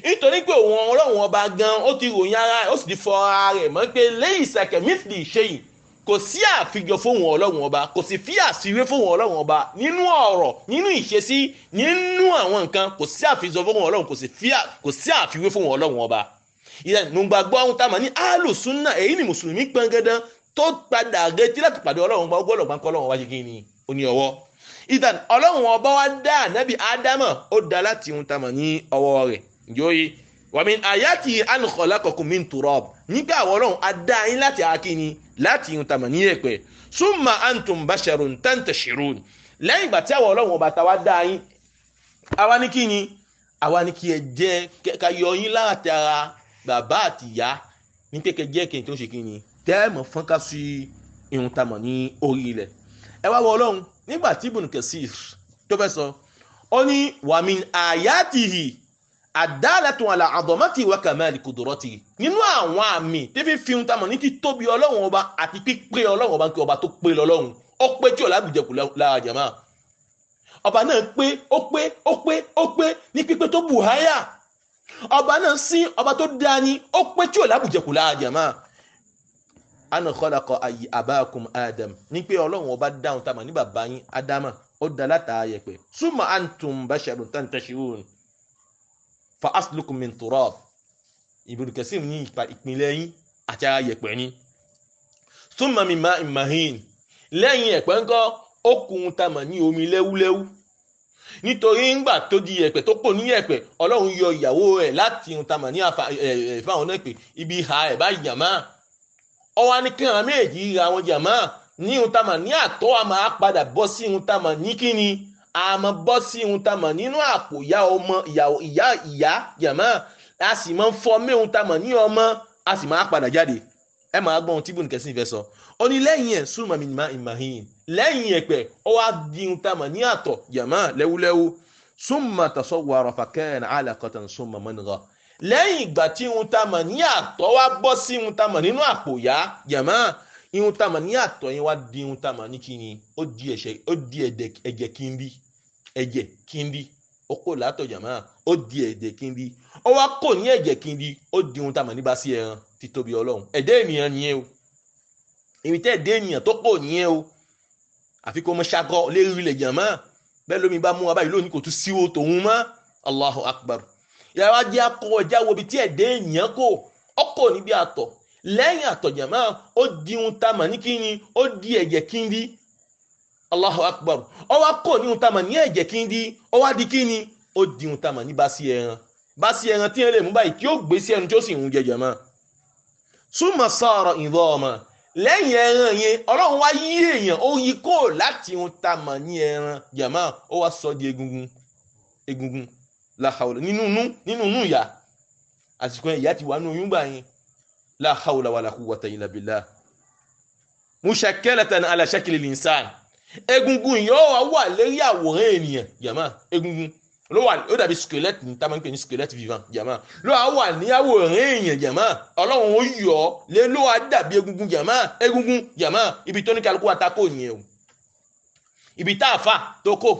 Speaker 3: nítorí pé òun ọlọ́run ọba gan ó ti ròyìn ara ó sì ti fọ ara rẹ̀ mọ́ pé laysa kamithlihi shay'un kò sí àfijọ fóun ọlọ́run ọba kò sì fi àṣìwé fóun ọlọ́run ọba nínú ọ̀rọ̀ nínú ìṣesí nínú àwọn nǹkan kò sí àfijọ fóun ọlọ́run kò sí àfiwé fóun ọlọ́run ọba ìgbàgbọ́ ohun tá a mọ̀ ní alùsùnà èyí ni mùsùlùmí pẹ́ngẹ́dán tó padà retí láti pàdé ọlọ́run ọba gbọ́dọ̀ gbáǹkọ́ ọlọ́run ọba ṣe kí ni ó ní ọwọ́ ìtàn ọlọ́run ọba wa dá ànábì Ádámà ó dá láti ohun tá a mọ̀ ní ọwọ́ rẹ̀ yóò wa min ayati an khalaqakum min turab nígbà àwọn ọlọ́run a dá yín láti akíni láti ihun tàmà ní ẹ̀pẹ̀ summa antum basharun tantashirun lẹ́yìn ìgbà tí àwọn ọlọ́run ọba tàwa dá yín àwa ní kí ni àwa ní kí ẹ jẹ́ ká yọ yín láti ara bàbá àti ìyá ní pé kẹ jẹ́ kí n tó ṣe kí ni tẹ́ẹ̀mọ̀ fọ́nká sí ihun tàmà ní orí ilẹ̀ ẹ wá wọ ọlọ́run nígbà tí Ibn Kathir tó fẹ́ sọ ó ní wa min ayatihi àdálẹ́tún àlà àdọ̀mọ́tì wa kamali kudurati nínú àwọn àmì tí fi ń tamọ̀ ní títóbi ọlọ́run ọba àti pípé ọlọ́run ọba ń pè ọba tó pé lọ́lọ́run ó pé tí ọ̀là àbùjẹ̀kù lára jàmá ọba náà pé ní pípé tó bù háyà ọba náà sí ọba tó dání ó pé tí ọ̀là àbùjẹ̀kù lára jàmá ana khalaqa abakum adam ní pé Ọlọ́run ọba dáhùn tá mà ní bàbá yín Ádámà ó dá látara yẹ̀pẹ̀ summa antum basharun tantashirun fa aslukum min turab Ibn Kathir ní ìpínlẹ̀ yín àti ara yẹ̀pẹ̀ ni summa min ma'in mahin lẹ́yìn yẹ̀pẹ̀ ńkọ́ ó kùn tá mà ní omi lẹ́wúlẹ́wú nítorí ńgbà tó di yẹ̀pẹ̀ tó pò ní yẹ̀pẹ̀ Ọlọ́run yọ ìyàwó rẹ̀ láti ohun tá mà ní fáwọn náà pé ibi ìhà ẹ̀ bá jàmá ọ wá ní kíran méjì ra wọn jàmá ní ohun tá mà ní àtọ́ a máa padà bọ́ sí ohun tá mà ní kíni a máa bọ́ sí ohun tá mà nínú àpò ìyá ọmọ ìyá jàmá a sì máa ń fọ́ mé ohun tá mà ní ọmọ a sì máa padà jáde ẹ máa gbọ́ ohun tí Ibn Kathir fẹ́ sọ ó ní lẹ́yìn ẹ̀ summa min ma'in mahin lẹ́yìn ẹ̀pẹ̀ ó wá di ohun tá mà ní àtọ̀ jàmá lẹ́wúlẹ́wú summa tasawwara fa kana 'alaqatan summa mudghah lẹ́yìn ìgbà tí ohun tá mà ní àtọ̀ wá bọ́ sí ohun tá mà nínú àpò ìyá jàmá ihun tá mà ní àtọ̀ yẹn wá di ohun tá mà ní kíni ó di ẹ̀jẹ̀ kíndí ó kò látọ̀ jàmá ó di ẹ̀jẹ̀ kíndí ó wá kò ní ẹ̀jẹ̀ kíndí ó di ohun tá mà ní bá sí ẹran títóbi Ọlọ́run ẹ̀dẹ́ ènìyàn nìyẹn o èmi tẹ́ ẹ̀dẹ́ ènìyàn tó pọ̀ nìyẹn o àfi kó mọ ṣàgọ́ lérí ilẹ̀ jàmá bẹ́ẹ̀ lómi bá mú wa báyìí lónìí kò tún síwó tòun mọ́ Allahu Akbar yàrá jẹ́ akọ ọjà wo bí tí ẹ̀dẹ́ ènìyàn kò ọkọ̀ níbi àtọ̀ lẹ́yìn àtọ̀ jàmá ó di ohun tá mà ní kíni ó di ẹ̀jẹ̀ kíndí Allahu Akbar ó wá kò ní ohun tá mà ní ẹ̀jẹ̀ kíndí ó wá di kíni ó di ohun tá mà ní bá sí ẹran tí ẹ lè mú báyìí tí ó gbé sí ẹnu tí ó sì ń jẹ jàmá summa sara idama lẹ́yìn ẹran yẹn Ọlọ́run wá yí èèyàn ó yí kó láti ohun tá mà ní ẹran jàmá ó wá sọ di egungun la hawla nínú inú ìyá àsìkò ìyá ti wà nínú oyún gbà yẹn la hawla wala quwwata illa billah mushakkalatan ala shakli al-insan egungun yóò wà lérí àwòrán ènìyàn jàmá egungun ló wà ó dàbí squelette ní tá máa ń pè ní squelette vivant jàmá ló wà ní àwòrán èèyàn jàmá Ọlọ́run ó yọ lé ló wà dàbí egungun jàmá ibi tó ní kálukú àtakò nìyẹn o ibi tá àfà tó kò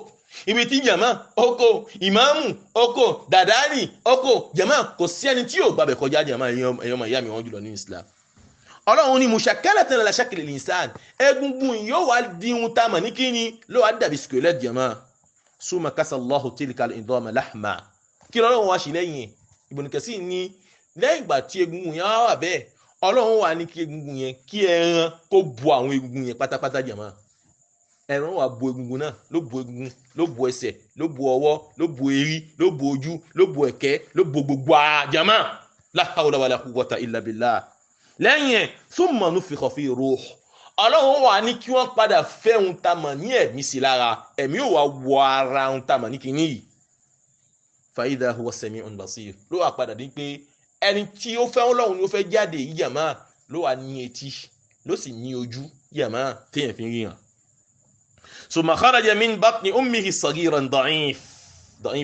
Speaker 3: ibi tí jàmá oko ìmáàmù oko dàdárì oko jàmá kò sí ẹni tí yóò gbàbẹ̀ kọjá jàmá ẹ̀yọ́ màá yá mi wọ́n jùlọ ní Islam Ọlọ́run ní mushakkalatan ala shakli al-insan egungun yóò wá di ohun tá mà ní kíni ló wà dàbí squelette jàmá summa kasallahu tilka al-idama lahma kí Ọlọ́run wá sí lẹ́yìn Ibn Kathir ní lẹ́yìn ìgbà tí egungun yẹn wà bẹ́ẹ̀ Ọlọ́run wá ní kí egungun yẹn kí ẹran kó bu àwọn egungun yẹn pátápátá jàmá ẹran wá bu egungun náà ló bu egungun ló bu ẹsẹ̀ ló bu ọwọ́ ló bu erí ló bu ojú ló bu ẹ̀kẹ́ ló bu gbogbo jàmá la hawla wala quwwata illa billah lẹ́yìn ẹ̀ thumma nufikha fi ruh Ọlọ́run wà ní kí wọ́n padà fẹ́ ohun tá mà ní ẹ̀mí sí lára ẹ̀mí ò wá wọ ara ohun tá mà ní kíní yìí fa idha huwa sami'un basir ló wà padà ní pé ẹni tí ó fẹ́ Ọlọ́run ni ó fẹ́ jáde yìí jàmá ló wà ní etí ló sì ní ojú jàmá téèyàn fi ń ríran summa kharaja min batni ummihi saghiran da'if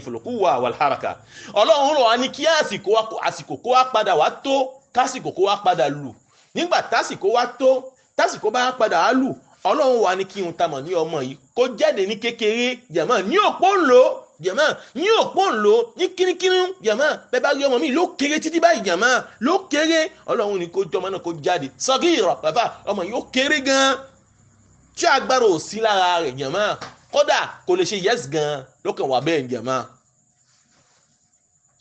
Speaker 3: al-quwwa wal haraka Ọlọ́run rọ̀ wá ní kí àsìkò kó wá padà wá tó kásìkò kó wá padà lù nígbà tásìkò wá tó tásìkò bá padà á lù Ọlọ́run wà ní kí n ta mọ̀ ní ọmọ yìí kó jáde ní kékeré jàmá ní òpó ńlò jàmá ní òpó ńlò ní kíníkíní jàmá bẹ́ẹ̀ bá rí ọmọ mi ló kéré títí báyìí jàmá ló kéré Ọlọ́run ní kó jọmọ náà kó jáde sagira bàbá ọmọ yìí ó kéré gan tí agbára ò sí lára rẹ̀ jàmá kódà kò lè ṣe yes gan lókàn wà bẹ́ẹ̀ jàmá.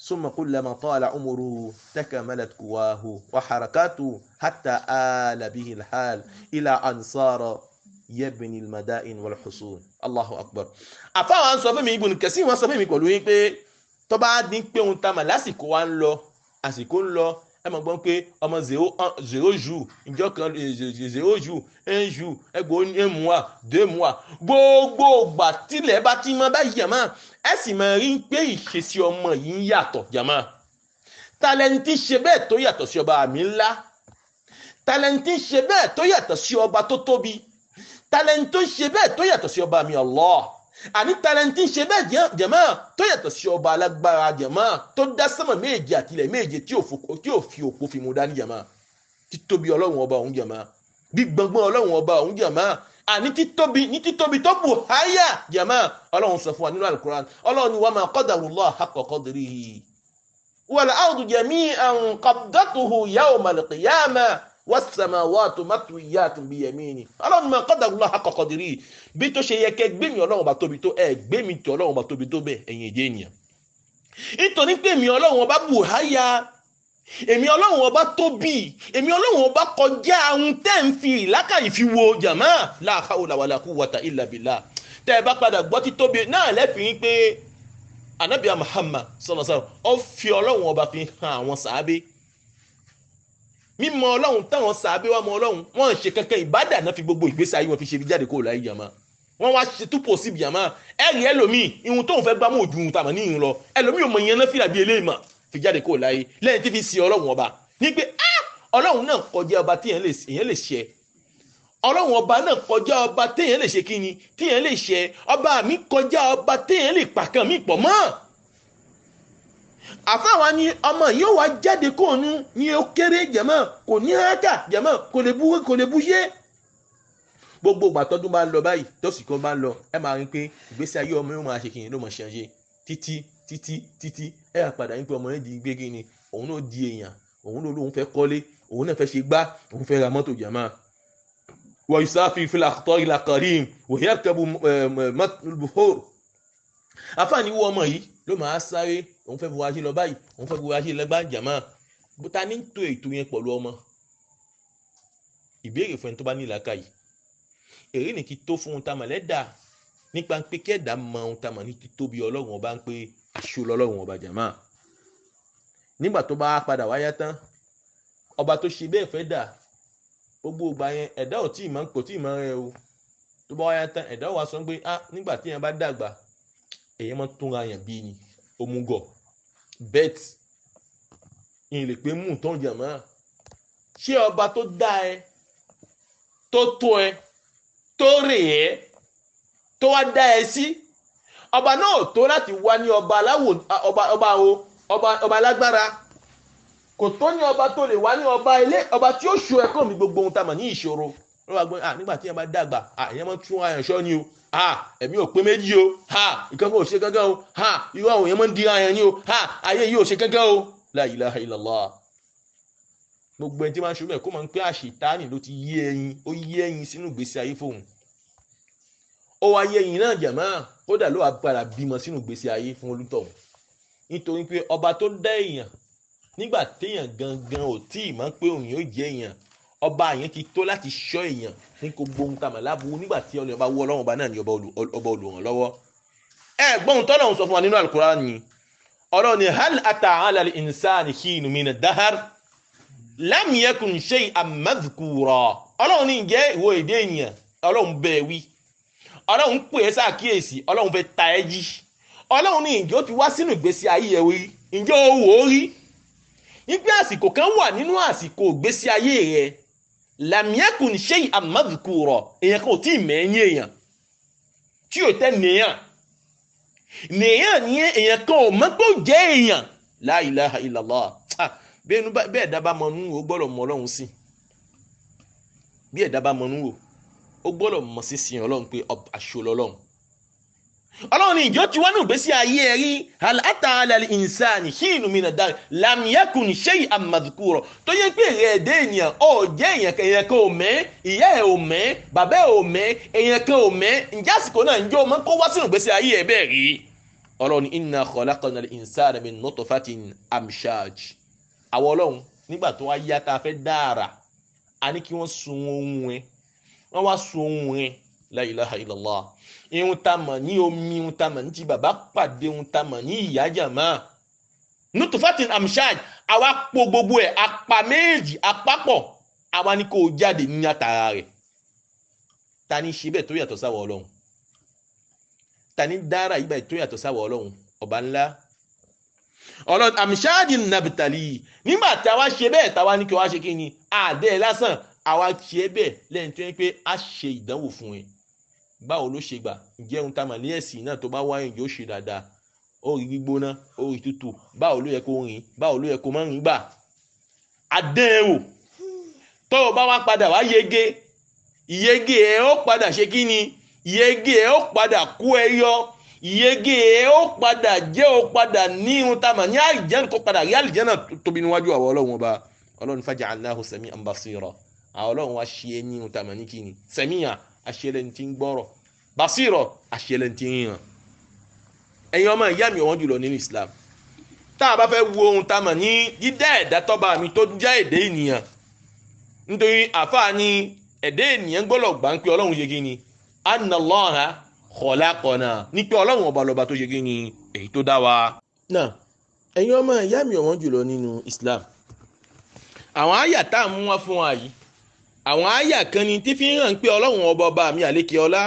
Speaker 3: ثم كلما طال عمره تكملت قواه وحركاته حتى آل به الحال إلى أن صار يبني المدائن والحصون الله أكبر àfáà ń sọ fún mi Ibn Kathir wọ́n sọ fún mi pẹ̀lú wípé tó bá dín pé ohun tá mà lásìkò wa ń lọ àsìkò ń lọ ẹ mọ̀ gbọ́n pé ọmọ 0 jour ìjọ kan 0 jour 1 jour ẹgbẹ́ 1 mois 2 mois gbogbo ìgbà tílẹ̀ bá ti mọ́ báyìí jàmá ẹ sì máa rí pé ìṣesí ọmọ yìí ń yàtọ̀ jàmá tálẹ́ǹtì ṣe bẹ́ẹ̀ tó yàtọ̀ sí ọba àmì ńlá tálẹ́ǹtì ṣe bẹ́ẹ̀ tó yàtọ̀ sí ọba tó tóbi tálẹ́ǹtì ṣe bẹ́ẹ̀ tó yàtọ̀ sí ọba àmì Allah àní tálẹ́ǹtì ṣe bẹ́ẹ̀ jàmá tó yàtọ̀ sí ọba alágbára jàmá tó dá sánmà méje àtìlẹ̀ méje tí ò fi òpó fi mú dání jàmá títóbi Ọlọ́run ọba òun jàmá gbígbọ́ngbọ́n Ọlọ́run ọba òun jàmá àní títóbi tó bù háyà jàmá Ọlọ́run sọ fún wa nínú Al-Qur'an Ọlọ́run ni wa ma qadarullaha haqqa qadrihi wal ardu jami'an qabdatuhu yawma al-qiyamah was-samawatu matwiyatun biyamini ọlọ́run ma qadarullah haqqa qadrihi bí tó ṣe yẹ kẹ́ gbé mi ọlọ́run bá tóbi tó ẹ gbé mi tí ọlọ́run bá tóbi tó bẹ́ẹ̀ ẹ̀yin èdè ènìyàn nítorí pé mi ọlọ́run ọba bù háyà èmi ọlọ́run ọba tóbi èmi ọlọ́run ọba kọjá ohun tẹ́ ń fi ìlàkàyè fi wo jàmá la hawla wala quwwata illa billah tẹ́ ẹ bá padà gbọ́ tí tóbi náà lẹ́fìí pé Ànábì Muhammad sallallahu alaihi wasallam ó fi ọlọ́run ọba fi hàn àwọn sàábé mímọ̀ ọlọ́run táwọn sàábé wá mọ̀ ọlọ́run wọ́n ń ṣe kankan ìbádà náà fi gbogbo ìgbésí ayé wọn fi ṣe fi jáde kó láyé jàmá wọ́n wá ṣe túpọ̀ síbi jàmá ẹ̀rí ẹlòmíì ìhun tóun fẹ́ gbámú ojú ohun tàmà ní ìhun lọ ẹlòmíì ò mọ̀ ìyẹn náà fìlà bí eléyìí mà fi jáde kó láyé lẹ́yìn tí fi ṣe ọlọ́run ọba ní pé ọlọ́run náà kọjá ọba téèyàn lè ṣe ọlọ́run ọba náà kọjá ọba téèyàn lè ṣe kíni téèyàn lè ṣe ọba mi kọjá ọba téèyàn lè pàkàn mí pọ̀ mọ́ àfáwa ni ọmọ yóò wá jáde kóònù ní ó kéré jẹ̀mọ́ kò ní hákà jẹ̀mọ́ kò lè búyé gbogbo ìgbà tọ́dún bá ń lọ báyìí tọ́sí kan bá ń lọ ẹ máa rí pé ìgbésí ayé ọmọ yóò máa ṣe kíni ló máa ṣe ayé títí ẹ yà padà ní pé ọmọ yẹn di gbé kíni òun náà di èèyàn òun náà lóun fẹ́ kọ́lé òun náà fẹ́ ṣe gbá òun fẹ́ ra mọ́tò jẹ̀mọ́ wa yusafi fil akhtar ila qarim wa yarkabu al-buhur àfààní wo ọmọ yìí ló máa sáré òun fẹ́ buwá sí lọ báyìí òun fẹ́ buwá sí lẹ́gbàá jàmá bóta ní tó ètò yẹn pẹ̀lú ọmọ ìbéèrè fún ẹni tó bá ní làákàyè èrè ní kí tó fún un tamọ̀ lẹ́dà nípa pé kẹ́ẹ̀dá mọ ohun tamọ̀ ní títóbi ọlọ́run ọba ń pé aṣọ lọ́lọ́run ọba jàmá nígbà tó bá padà wáyá tán ọba tó ṣe bẹ́ẹ̀ fẹ́ dà gbogbo ìgbà yẹn ẹ̀dá ò tí ì máa ń pò tí ì máa ń rẹ o tó bá wáyá tán ẹ̀dá wa sọ pé nígbà tí yẹn bá dàgbà èyí máa tún ra yàn bí ni òmùgọ̀ bet ìyìn lè pé mú tán jàmá ṣé ọba tó dá ẹ tó tó ẹ tó rè ẹ tó wá dá ẹ sí ọba náà tó láti wá ní ọba aláwò ọba alágbára kò tó ní ọba tó lè wá ní ọba tí ó ṣó ẹ̀kọ́ mi gbogbo ohun tá mà ní ìṣòro ló wá gbọ́n nígbà tí yẹn bá dàgbà ìyẹn máa tún àyànṣọ́ ni o ẹ̀mí ò pé méjì o ìkankan ò ṣe gángan o irú àwọn èèyàn máa ń dira àyàn ni o ayé yìí ò ṣe gángan o la ilaha illallah gbogbo ẹni tí máa ń ṣòro ẹ̀ kó máa ń pé àṣetánì ló ti yí ẹyin sínú ìgbésí ayé fóun ó wá yé ẹyin náà jàmá kódà ló wà padà bímọ sínú ìgbésí ayé fún olùtọ̀ nítorí pé ọba tó dá èèyàn nígbà téèyàn gangan ò tí ì máa pé òun yóò jẹ́ èèyàn ọba yẹn ti tó láti ṣọ́ èèyàn ní gbogbo ohun tàmà láburú nígbà tí ọlọ́run bá wú ọlọ́run ọba náà ní ọba olùrànlọ́wọ́ gbọ́n tọ́lọ́run sọ fún wa nínú Al-Qur'an ni ọlọ́run ni hal ata ala al-insani hinu mina dahar lam yakun shay'an madhkura ọlọ́run ní ìjẹ́ ìwọ èdè èèyàn ọlọ́run bẹ́ẹ̀ wí ọlọ́run pè é sáàkíyèsí ọlọ́run fẹ́ ta ẹ́ jí ọlọ́run ní ìjọ ti wá sínú ìgbésí ayé ẹ̀ wí ìjọ owó rí nígbà àsìkò kan wà nínú àsìkò ìgbésí ayé rẹ̀ lam yakun shay'an madhkura èèyàn kan ò tí ì mẹ́yìn èèyàn tí ò tẹ́ nìyàn ní èèyàn kan ò mọ̀ pé ó jẹ́ èèyàn la ilaha illallah bẹ́ẹ̀ dábàá mọ́nú ó gbọ́dọ̀ mọ́ ọlọ́run sí bí ẹ̀dá bá mọ́nú wò ó gbọ́dọ̀ mọ̀ sí sin ọlọ́run pé aṣọ lọ́lọ́run ọlọ́run ní ìjọ tí wọ́n ní ìgbésí ayé ẹ̀rí hal ata ala al-insani hinu mina dar lam yakun shay'an madhkura tó yẹ pé èrè ẹ̀dẹ́ ènìyàn ó jẹ́ èèyàn kan ò mẹ́ ìyá ẹ̀ ò mẹ́ bàbá ẹ̀ ò mẹ́ èèyàn kan ò mẹ́ ǹjẹ́ àsìkò náà ǹjẹ́ o mọ́ kó wá sínú ìgbésí ayé ẹ̀ bẹ́ẹ̀ rí ọlọ́run inna khalaqna al-insana min nutfatin amshaj àwọn ọlọ́run nígbà tó wá yá tá a fẹ́ dára a ní kí wọ́n sun ohun ẹ̀ wọ́n wá sun ohun ẹ̀ la ilaha illallah ihun ta mọ̀ ní omi ihun ta mọ̀ ní ti bàbá pàdé ihun ta mọ̀ ní ìyá jàmá nutfatin amshaj àwa po gbogbo ẹ̀ apá méjì àpapọ̀ àwa ní kó jáde ní àtàrà rẹ̀ ta ní ṣe bẹ́ẹ̀ tó yàtọ̀ sáwọ̀ ọlọ́run ta ní dára ìgbà tó yàtọ̀ sáwọ̀ ọlọ́run ọba ńlá ọlọ́run amshajin nabtali nígbà tí àwa ṣe bẹ́ẹ̀ táwa ní kí wá ṣe kí ni àdé lásán àwa ṣe bẹ́ẹ̀ lẹ́yìn tó yẹ pé a ṣe ìdánwò fún ẹ báwo ló ṣe gbà ǹjẹ́ ohun tá a mà ní ẹ̀sìn náà tó bá wáyé yóò ṣe dáadáa ó rí gbígbóná ó rí tútù báwo ló yẹ kó rìn báwo ló yẹ kó má rìn gbà àdéhùn tó o bá wá padà wá yege ìyege ẹ ó padà ṣe kí ni ìyege ẹ ó padà kú ẹ yọ ìyege ẹ ó padà jẹ́ ó padà ní ohun tá a mà ní àlìjẹ́nà kó padà rí àlìjẹ́nà tóbi níwájú àwọn ọlọ́run ọba ọlọ́run faja'alnahu sami'an basira àwọn ọlọ́run wá ṣe é ní ohun tàmà ní kíni sami'a àṣẹlẹ̀ tí ń gbọ́rọ̀ basira àṣẹlẹ̀ tí ń rìn ẹ̀yin ọmọ ìyá mi ọ̀wọ́n jùlọ nínú Islam tá a bá fẹ́ wo ohun tàmà ní dídá ẹ̀dá tọ́ba mi tó jẹ́ èdè ènìyàn nítorí àfáà ní ẹ̀dá ènìyàn gbọ́dọ̀ gbà ń pé ọlọ́run ṣe kíni anna Allaha khalaqana ní pé ọlọ́run ọba lọ́ba tó ṣe kíni èyí tó dá wa. náà ẹ̀yin ọmọ ìyá mi ọ̀wọ́n jùlọ nínú Islam àwọn àyà tá a mú wá fún wa yìí àwọn àyà kan ni tí fi ń hàn pé ọlọ́run ọba mi àlékè ọlá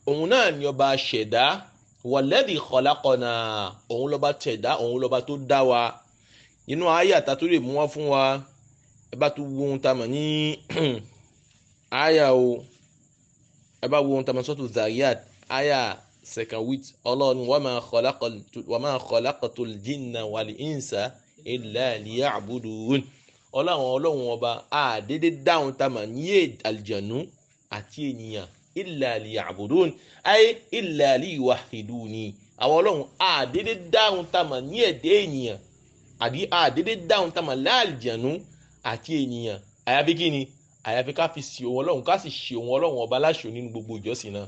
Speaker 3: òun náà ni ọba ṣẹ̀dá walladhi khalaqana òun lọ́ba ṣẹ̀dá òun lọ́ba tó dá wa inú àyà tá a tó lè mú wá fún wa ẹ bá tún wo ohun tá a mọ̀ ní àyà o ẹ bá wo ohun tá a mọ̀ sọ́tù Zariyat àyà second wit ọlọ́run wa ma khalaqtul jinna wal insa illa liya'budun ọlọ́run ọba àdédé dáhùn tá a mọ̀ ní àlìjànú àti ènìyàn illa liya'budun ay illa liyuwahhiduni àwọn ọlọ́run àdédé dáhùn tá a mọ̀ ní ẹ̀dẹ́ ènìyàn àbí àdédé dáhùn tá a mọ̀ láàlìjànú àti ènìyàn àyàfi kí ni àyàfi ká fi sí òun ọlọ́run ká sì ṣe òun ọlọ́run ọba láṣọ nínú gbogbo ìjọsìn náà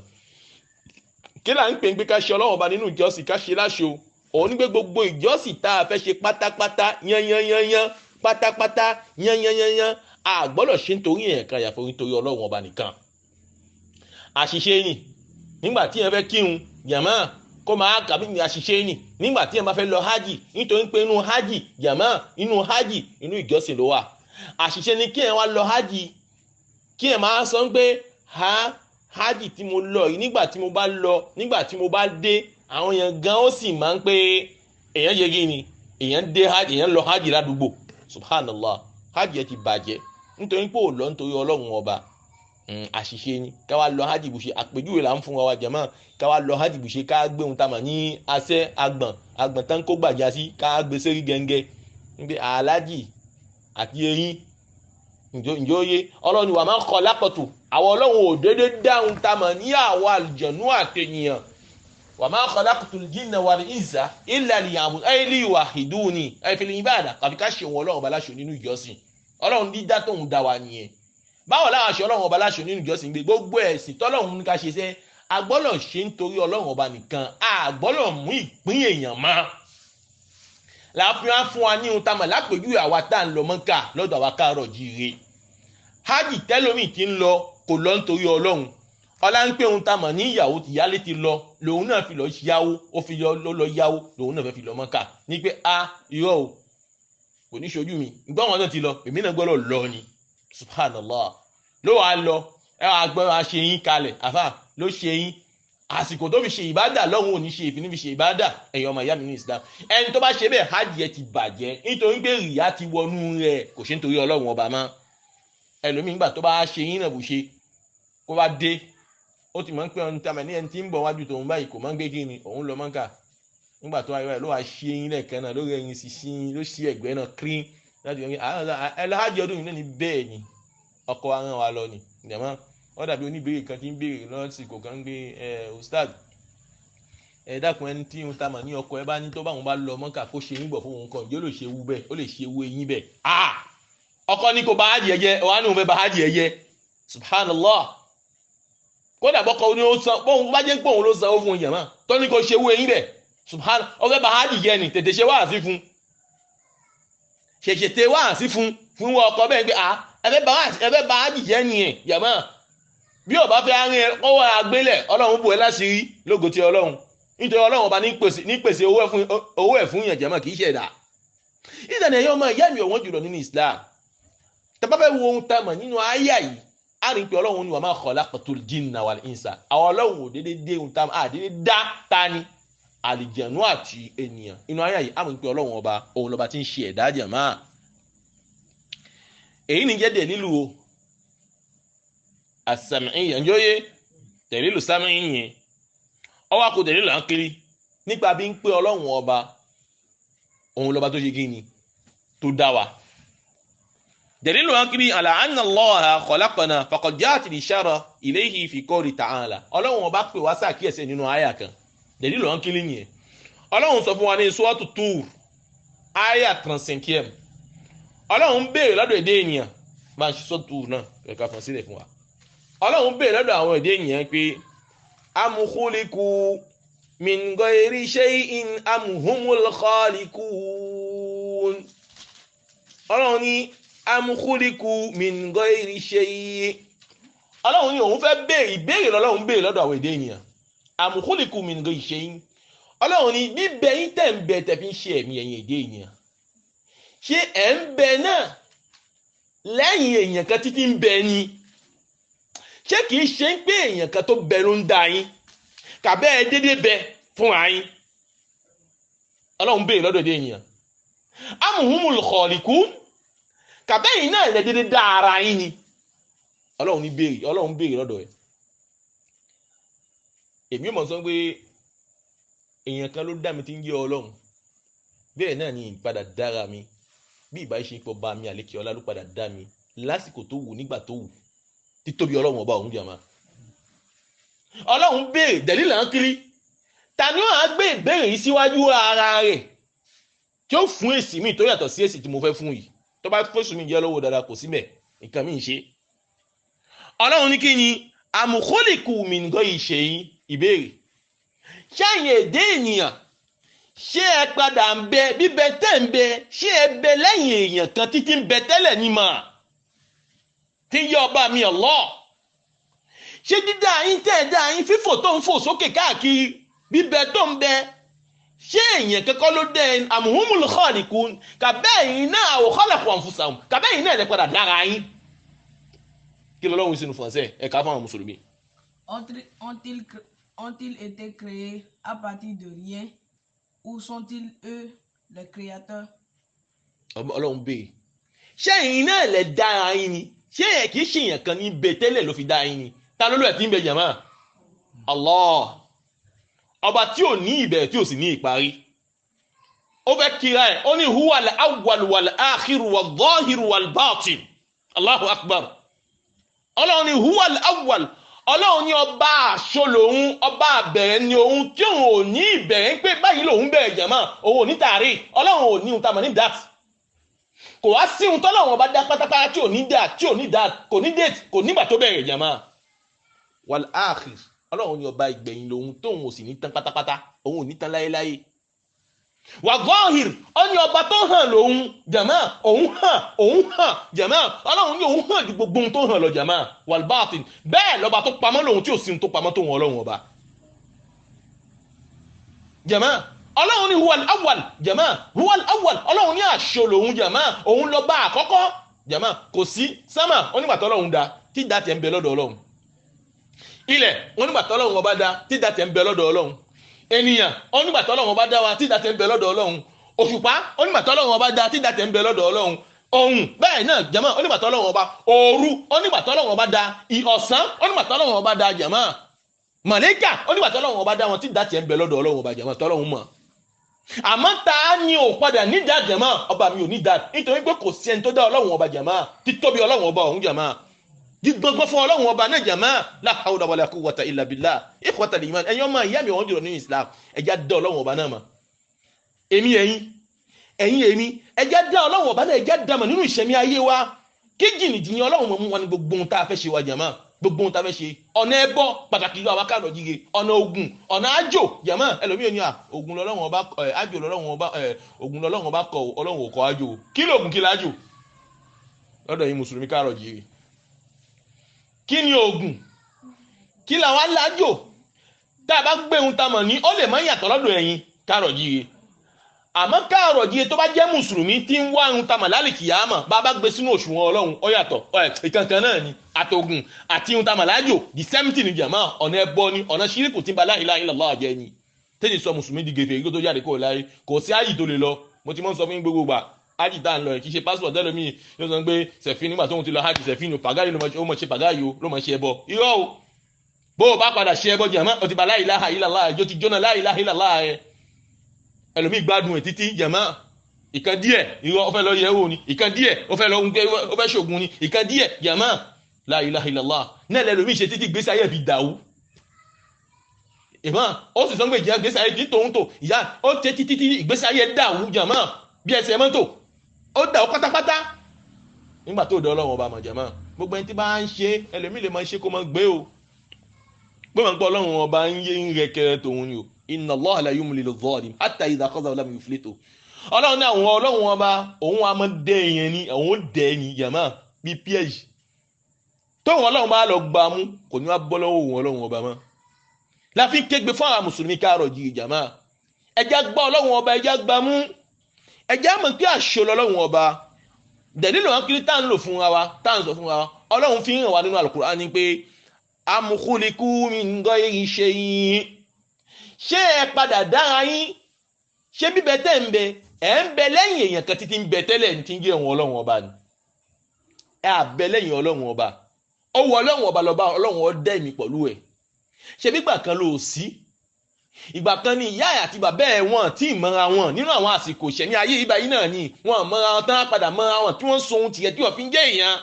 Speaker 3: kí là ń pè ń pé ká ṣe ọlọ́run ọba nínú ìjọsìn ká ṣe láṣọ òun ní pé gbogbo ìjọsìn tá a fẹ́ ṣe pátápátá yányányányán pátápátá yányányányán a gbọ́dọ̀ ṣe nítorí èèyàn kan àyàfi nítorí ọlọ́run ọba nìkan àṣìṣe ni nígbà tí èèyàn fẹ́ kírun jàmá kó máa kàbí ní àṣìṣe ni nígbà tí èèyàn bá fẹ́ lọ hajj nítorí pé inú hajj jàmá inú hajj inú ìjọsìn ló wà àṣìṣe ni kí èèyàn wá lọ hajj kí èèyàn máa sọ pé hajj tí mo lọ yìí nígbà tí mo bá lọ nígbà tí mo bá dé àwọn èèyàn gan ó sì máa ń pé èèyàn ṣe kí ni èèyàn dé hajj èèyàn lọ hajj ládùúgbò subhanallah hajj ẹ ti bàjẹ́ nítorí pé ò lọ nítorí ọlọ́run ọba àṣìṣe ni ká wá lọ hajj bùṣe àpèjúwe là ń fún wa jàmá ká wá lọ hajj bùṣe ká gbé ohun tá a mọ̀ ní asẹ́ agbọ̀n tán kó gbàjá sí ká gbé sérí gẹ́ngẹ́ níbi alájì àti eyín ǹjọ́ yé ọlọ́run wà máa ń kọ́ lápọ̀tù àwọn ọlọ́run ò déédé dáhùn tá a mọ̀ ní àwọn àlùjànnú àtẹ̀yìn wà máa ń kọ́ lápọ̀tù jinna wal insa illa liyuwahhiduni fil ibada kàfi ká ṣe wọn ọlọ́run ọba láṣọ nínú ìjọsìn ọlọ́run dídá tóun dá wa nìyẹn báwo láwọn aṣọ ọlọ́run ọba láṣọ nínú ìjọsìn gbé gbogbo ẹ̀sìn tọ́lọ́run ní ká ṣe sẹ́ agbọ́dọ̀ ṣe nítorí ọlọ́run ọba nìkan agbọ́dọ̀ mú ìpín èèyàn mọ́ láàfin fún wa ní ohun tá a mọ̀ lápèjúwe àwa tá à ń lọ Mọ́kà lọ́dọ̀ àwa káàárọ̀ jíire hajj tẹ́lómi ti ń lọ kò lọ nítorí ọlọ́run ọlá ń pé ohun tá a mọ̀ ní ìyàwó tìyálé ti lọ lòun náà fi lọ yáwó ó fi lọ yáwó lòun náà fẹ́ fi lọ Mọ́kà ní pé irọ́ o kò ní ṣojú mi ìgbọ́n wọn náà ti lọ èmi náà gbọ́dọ̀ lọ ni subhanallah ló wàá lọ ẹ wàá gbọ́ wàá ṣe yín kalẹ̀ àfà ló ṣe yín àsìkò tó fi ṣe ìbádà lọ́hùn òní ṣe ìfini fi ṣe ìbádà ẹ̀yin ọmọ ìyá mi ní Islam ẹni tó bá ṣe bẹ́ẹ̀ hajj ẹ ti bàjẹ́ nítorí pé rìyà ti wọnú rẹ̀ kò ṣe nítorí ọlọ́run ọba mọ́ ẹlòmíín gbà tó bá ṣe yín náà bù ṣe kó bá dé ó ti mọ̀ ń pẹ́ ọ̀n tàmẹ̀ ní ẹni tí ń bọ̀ wájú tòun báyìí kò máa ń gbé kí ni òun lọ Mọ́kà nígbà tó ayọ̀ ló wàá ṣe yín lẹ́ẹ̀kan náà lórí ẹyin sísìn ló ṣe ẹ̀gbẹ́ náà clean láti yọ̀ngí ẹlẹ́hàjì ọdún yìí náà ni bẹ́ẹ̀ ni ọkọ̀ wa rán wa lọ ni ìdàmọ́ wọ́n dàbí oníbèrè kan tí ń béèrè lọ́sìkò kan gbé ustad ẹ dákun ẹni tí ń ta mà ní ọkọ̀ ẹ bá ní tó báwọn bá lọ Mọ́kà kó ṣe yín bọ̀ fún òun kan yóò lè ṣe wú bẹ́ẹ̀ ó lè ṣe wú eyín bẹ́ẹ̀ ọkọ̀ ní kò bá hajj ẹ̀yẹ ọ̀hánù fẹ́ bá hajj ẹ̀yẹ subhanallah kódà bọ́kọ̀ ní ó san bóun bá jẹ́ pé òun ló sanwó fún yàrá tó ní kò ṣe wú eyín bẹ́ẹ̀ subhan ọfẹ́ bá hajj yẹ ni tètè ṣe wáàsí fún ṣèṣe tẹ wáàsí fún ọkọ̀ bẹ́ẹ̀ pé ẹfẹ́ bá hajj yẹ nìyẹn yàrá bí o bá fẹ́ arin ẹ kọ́wọ́ agbélẹ̀ ọlọ́run bò ẹ́ láṣìírí lógo tí ọlọ́run nítorí ọlọ́run ọba ní pèsè owó ẹ̀ fún yàn jẹ́mọ̀ kì í ṣe ẹ̀dá ìdàní ẹ̀yọ́ ọmọ ìyá mi ọ̀wọ́n jùlọ nínú Islam tẹ́pá fẹ́ wo ohun tá a mọ̀ nínú àyà yìí á rí pé ọlọ́run ni wa ma khalaqtul jinna wal insa àwọn ọlọ́run ò dédé dé ohun tá a dédé dá ta ni àlìjẹ̀nú àti ènìyàn inú àyà yìí á rí pé ọlọ́run ọba òun lọ́ba tí ń ṣe ẹ̀dá jẹ̀mọ́ èyí ni jẹ́ dẹ̀lílù o as-sam'iyya njoye dẹ̀lílù sam'iyya yẹn ọwọ́ kò dẹ̀lílù àkírí nípa bí ń pé ọlọ́run ọba òun lọ́ba tó ṣe kí ni tó dá wa dẹ̀lílù àkírí ala anna Allaha khalaqana faqad ja'at al-ishara ilayhi fi qawli ta'ala ọlọ́run ọba pè wá sàkíyèsí nínú àyà kan dẹ̀lílù àkírí yẹn ọlọ́run sọ fún wa ní suratu Tur àyà 35 Ọlọ́run béèrè lọ́dọ̀ èdè ènìyàn bá ń ṣiṣọ́ tù náà kẹ̀kẹ́ fún sílẹ̀ fún wa. Ọlọ́run béèrè lọ́dọ̀ àwọn èdè ènìyàn pé am khuliqu min ghayri shay'in am humul khaliqun. Ọlọ́run ní am khuliqu min ghayri shay'in. Ọlọ́run ní òun fẹ́ béèrè ìbéèrè lọ́lọ́run béèrè lọ́dọ̀ àwọn èdè ènìyàn. Am khuliqu min ghayri shay'in. Ọlọ́run ní bíbẹ̀ yín tẹ̀ ń bẹ tẹ̀ fi ń ṣe ẹ̀mí ẹ̀yin èdè ènìyàn. Ṣé ẹ̀ ń bẹ náà lẹ́yìn èèyàn kan títí ń bẹ ni? Ṣé kìí ṣe ń pé èèyàn kan tó bẹ ló ń dá yín kàbẹ́ ẹ dédé bẹ fún àyín? Ọlọ́run béèrè lọ́dọ̀ èdè èèyàn. Am humul khaliqun, kàbẹ́ yìí náà lẹ dédé dá ara yín ni? Ọlọ́run béèrè lọ́dọ̀ ẹ̀. Èmi ò mọ̀ sọ pé èèyàn kan ló dá mi tí ń jẹ́ Ọlọ́run, bẹ́ẹ̀ náà ni ìpadà dára mi bí ìbá ṣe pọ̀ bá mi àlékè ọlá ló padà dá mi lásìkò tó wù nígbà tó wù títóbi Ọlọ́run ọba òun jàmá. Ọlọ́run béèrè dẹ̀lí là ń kiri, ta ni wọ́n á gbé ìbéèrè yìí síwájú ara rẹ̀ tí ó fún èsì mi tó yàtọ̀ sí èsì tí mo fẹ́ fún yìí? Tó bá fẹ́sùn mi jẹ́ lọ́wọ́ dáadáa kò sí mẹ́ nǹkan mi ń ṣe. Ọlọ́run ní kí ni am khuliqu min ghayri shay'in, ìbéèrè. Ṣẹ́yìn èdè ènìyàn ṣé ẹ padà ń bẹ bíbẹ tẹ́ ń bẹ, ṣé ẹ bẹ lẹ́yìn èèyàn kan títí ń bẹ tẹ́lẹ̀ ní mà tí ń yẹ ọba mi Allah? Ṣé dídá yín tẹ́ dá yín fífò tó ń fò sókè káàkiri bíbẹ tó ń bẹ, ṣé èèyàn kankan ló dẹ am humul khaliqun, kàbẹ́yìn náà ò khalaqu anfusahum, kàbẹ́yìn náà lè padà dára yín? Kí lọ́lọ́run sínú fọ́nsẹ́ ẹ̀ka fún àwọn mùsùlùmí.
Speaker 5: Ont-ils été créés à partir de rien ou sont-ils eux les créateurs?
Speaker 3: Ọlọ́run béèrè ṣé ẹ̀yin náà lè dára yín ni? Ṣé ẹ̀ kìí ṣe èèyàn kan ní bẹ tẹ́lẹ̀ ló fi dá yín ni? Ta ló lọ ẹ̀ tí ń bẹ jàmá? Allah, ọba tí ò ní ìbẹ̀rẹ̀ tí ò sì ní ìparí. Ó fẹ́ kíra ẹ̀, ó ní huwa al-awwal wal-akhir wal-zahir wal-batin. Allahu akbar. Ọlọ́run ní huwa al-awwal, Ọlọ́run ní ọba àṣọ lòun, ọba àbẹ̀rẹ̀ ni òun tí òun ò ní ìbẹ̀rẹ̀ ń pé báyìí lòun bẹ̀rẹ̀ jàmá, òun ò ní tààrí. Ọlọ́run ò ní ohun tàmà ní dat. Kò wá sí ohun tọ́lọ́run ọba dá pátápátá tí ò ní dat, kò ní date, kò nígbà tó bẹ̀rẹ̀ jàmá. Wal akhir, Ọlọ́run ní ọba ìgbẹ̀yìn lòun tóun ò sì ní tán pátápátá, òun ò ní tán láéláé. Wa zahir, ó ní ọba tó hàn lòun jàmá, òun hàn jàmá. Ọlọ́run ní òun hàn ju gbogbo ohun tó hàn lọ jàmá. Wal batin, bẹ́ẹ̀ lọ́ba tó pamọ́ lòun tí ò sí ohun tó pamọ́ tó wọn Ọlọ́run ọba jàmá. Ọlọ́run ní huwal awwal jàmá, huwal awwal. Ọlọ́run ní àṣọ lòun jàmá, òun lọ́ba àkọ́kọ́ jàmá. Kò sí sámà onígbà tọ́lọ́run dá tí dá tẹ̀ ń bẹ lọ́dọ̀ Ọlọ́run. Ilẹ̀ onígbà tọ́lọ́run ọba dá tí dá tẹ̀ ń bẹ lọ́dọ̀ Ọlọ́run. Ènìyàn onígbà tọ́lọ́run ọba dá wa tí dá tẹ̀ ń bẹ lọ́dọ̀ Ọlọ́run. Òṣùpá onígbà tọ́lọ́run ọba dá tí dá tẹ̀ ń bẹ lọ́dọ̀ Ọlọ́run. Ohun bẹ́ẹ̀ náà jàmá onígbà tọ́lọ́run ọba. Òru onígbà tọ́lọ́run ọba dá. Ọ̀sán onígbà tọ́lọ́run ọba dá jàmá. Màlẹ́kà onígbà tọ́lọ́run ọba dá wọn tí dá tẹ̀ ń bẹ lọ́dọ̀ Ọlọ́run ọba jàmá tọ́lọ́run mọ̀. Àmọ́ ta ni ò padà ní dá jàmá? Ọba mi ò ní dá, nítorí pé kò sí ẹni tó dá Ọlọ́run ọba jàmá, títóbi Ọlọ́run ọba ọ̀hún jàmá, gbogbo fún Ọlọ́run ọba náà jàmá. La hawla wala quwwata illa billah. Ikhwatal iman, ẹ̀yin ọmọ ìyá mi wọ́n jùlọ nínú Islam, ẹjá dá Ọlọ́run ọba náà mọ̀. Èmi ẹjá dá Ọlọ́run ọba náà, ẹjá dá mọ̀ nínú ìṣẹ̀mí ayé wa. Kí jìnnìjìnnì Ọlọ́run mọ̀ mú wa ní gbogbo ohun tá a fẹ́ ṣe wa jàmá, gbogbo ohun tá a fẹ́ ṣe. Ọ̀nà ẹbọ pàtàkì lọ àwọn káàdọ̀ jíire, ọ̀nà ogun, ọ̀nà àjò jàmá. Ẹlòmíì ní ogun lọ́lọ́run ọba, àjò lọ́lọ́run ọba, ogun lọ́lọ́run ọba kọ, Ọlọ́run ò kọ àjò. Kí lóògùn kí lájò? Lọ́dọ̀ yín mùsùlùmí káàdọ̀ jíire. Kí ni ogun? Kí làwọn alájò? Tá a bá gbé ohun tá a mọ̀ ní, ó lè má yàtọ̀ lọ́dọ̀ ẹ̀yin káàdọ̀ jíire. Àmọ́ káàrọ̀ jíye tó bá jẹ́ mùsùlùmí tí ń wá ohun tamà lálìkì yàmà bá bá gbé sínú òṣùwọ̀n Ọlọ́run ó yàtọ̀ ìkankan náà ni àtògùn àti ohun tamà lájò the same thing ni jàmá. Ọ̀nà ẹbọ ni, ọ̀nà ṣíríkù tí ń ba la ilaha illallah jẹ́ ni tẹ́lẹ̀ sọ mùsùlùmí di gèfè tó jáde kó láyé. Kò sí ájì tó lè lọ, mo ti mọ́ sọ fún gbogbo gbà ájì tá à ń lọ kì í ṣe pásítọ̀ tẹ́lẹ̀mí ló sọ pé sẹ̀fín nígbà tóun ti lọ ájì sẹ̀fín pàgáyì ló mọ̀ ṣe pàgáyì ló mọ̀ ṣe ẹbọ. Irọ́ o, bó o bá padà ṣe ẹbọ jàmá ó ti ba la ilaha illallah ẹjọ́ ti jóná la ilaha illallah ẹ. Ẹlòmí gbádùn ẹ̀ títí jàmá, ìkan díẹ̀ irọ́ ó fẹ́ lọ yẹ̀wò ni, ìkan díẹ̀ ó fẹ́ ṣògùn ni, ìkan díẹ̀ jàmá la ilaha illallah náà lẹ́lòmí ṣe títí gbésí ayé fi dàwú. Ìmọ̀ ó sì sọ pé ìjẹ́ gbésí ayé tí tòun tò ìyá ó tẹ́ títí ìgbésí ayé dàwú jàmá bí ẹsẹ̀ mọ́tò ó dàwú pátápátá. nígbà tó dọ̀ ọlọ́run ọba mọ̀ jàmá gbogbo ẹni tí bá ń ṣe ẹlòmíì lè máa ṣe kó máa gbé o pé máa ń gbọ́ ọlọ́run ọba ń yé ń rẹkẹrẹ tòun ni o inna Allaha la yumlilu zalim hatta idha akhadhahu lam yuflitu ọlọ́run ní àwọn ọlọ́run ọba òun a máa dẹ èèyàn ni òun dẹ ni jàmá bíi piège tóun ọlọ́run bá lọ gbà mú kò ní wá bọ́ lọ́wọ́ òun ọlọ́run ọba mọ́ la fi kégbe fún àwọn mùsùlùmí káàrọ̀ jí jàmá ẹjá gbọ́ ọlọ́run ọba ẹjá gbà mú ẹjá mọ̀ pé àṣọ lọ́lọ́run ọba dẹ̀lílò wọn kiri tá ń lò fún wa tá ń sọ fún wa ọlọ́run fi hàn wá nínú Al-Qur'an ni pé am khuliqu min ghayri shay'in ṣé ẹ padà dára yín ṣé bíbẹ tẹ́ ń bẹ ẹ̀ ń bẹ lẹ́yìn èèyàn kan títí ń bẹ tẹ́lẹ̀ ní tí ń jẹ́ òun ọlọ́run ọba ni ẹ àbẹ lẹ́yìn ọlọ́run ọba ọwọ́ ọlọ́run ọba lọ́ba ọlọ́run ọdẹ mi pẹ̀lú ẹ̀ ṣe bígbà kan ló sí ìgbà kan ní ìyá àti bàbá ẹ̀ wọ́n tí ì mọ́ra wọn nínú àwọn àsìkò ìṣẹ̀ní ayé ibà yìí náà ni wọ́n mọ́ra wọn tán padà mọ́ra wọn tí wọ́n so ohun tìyẹ tí wọ́n fi ń jẹ́ èèyàn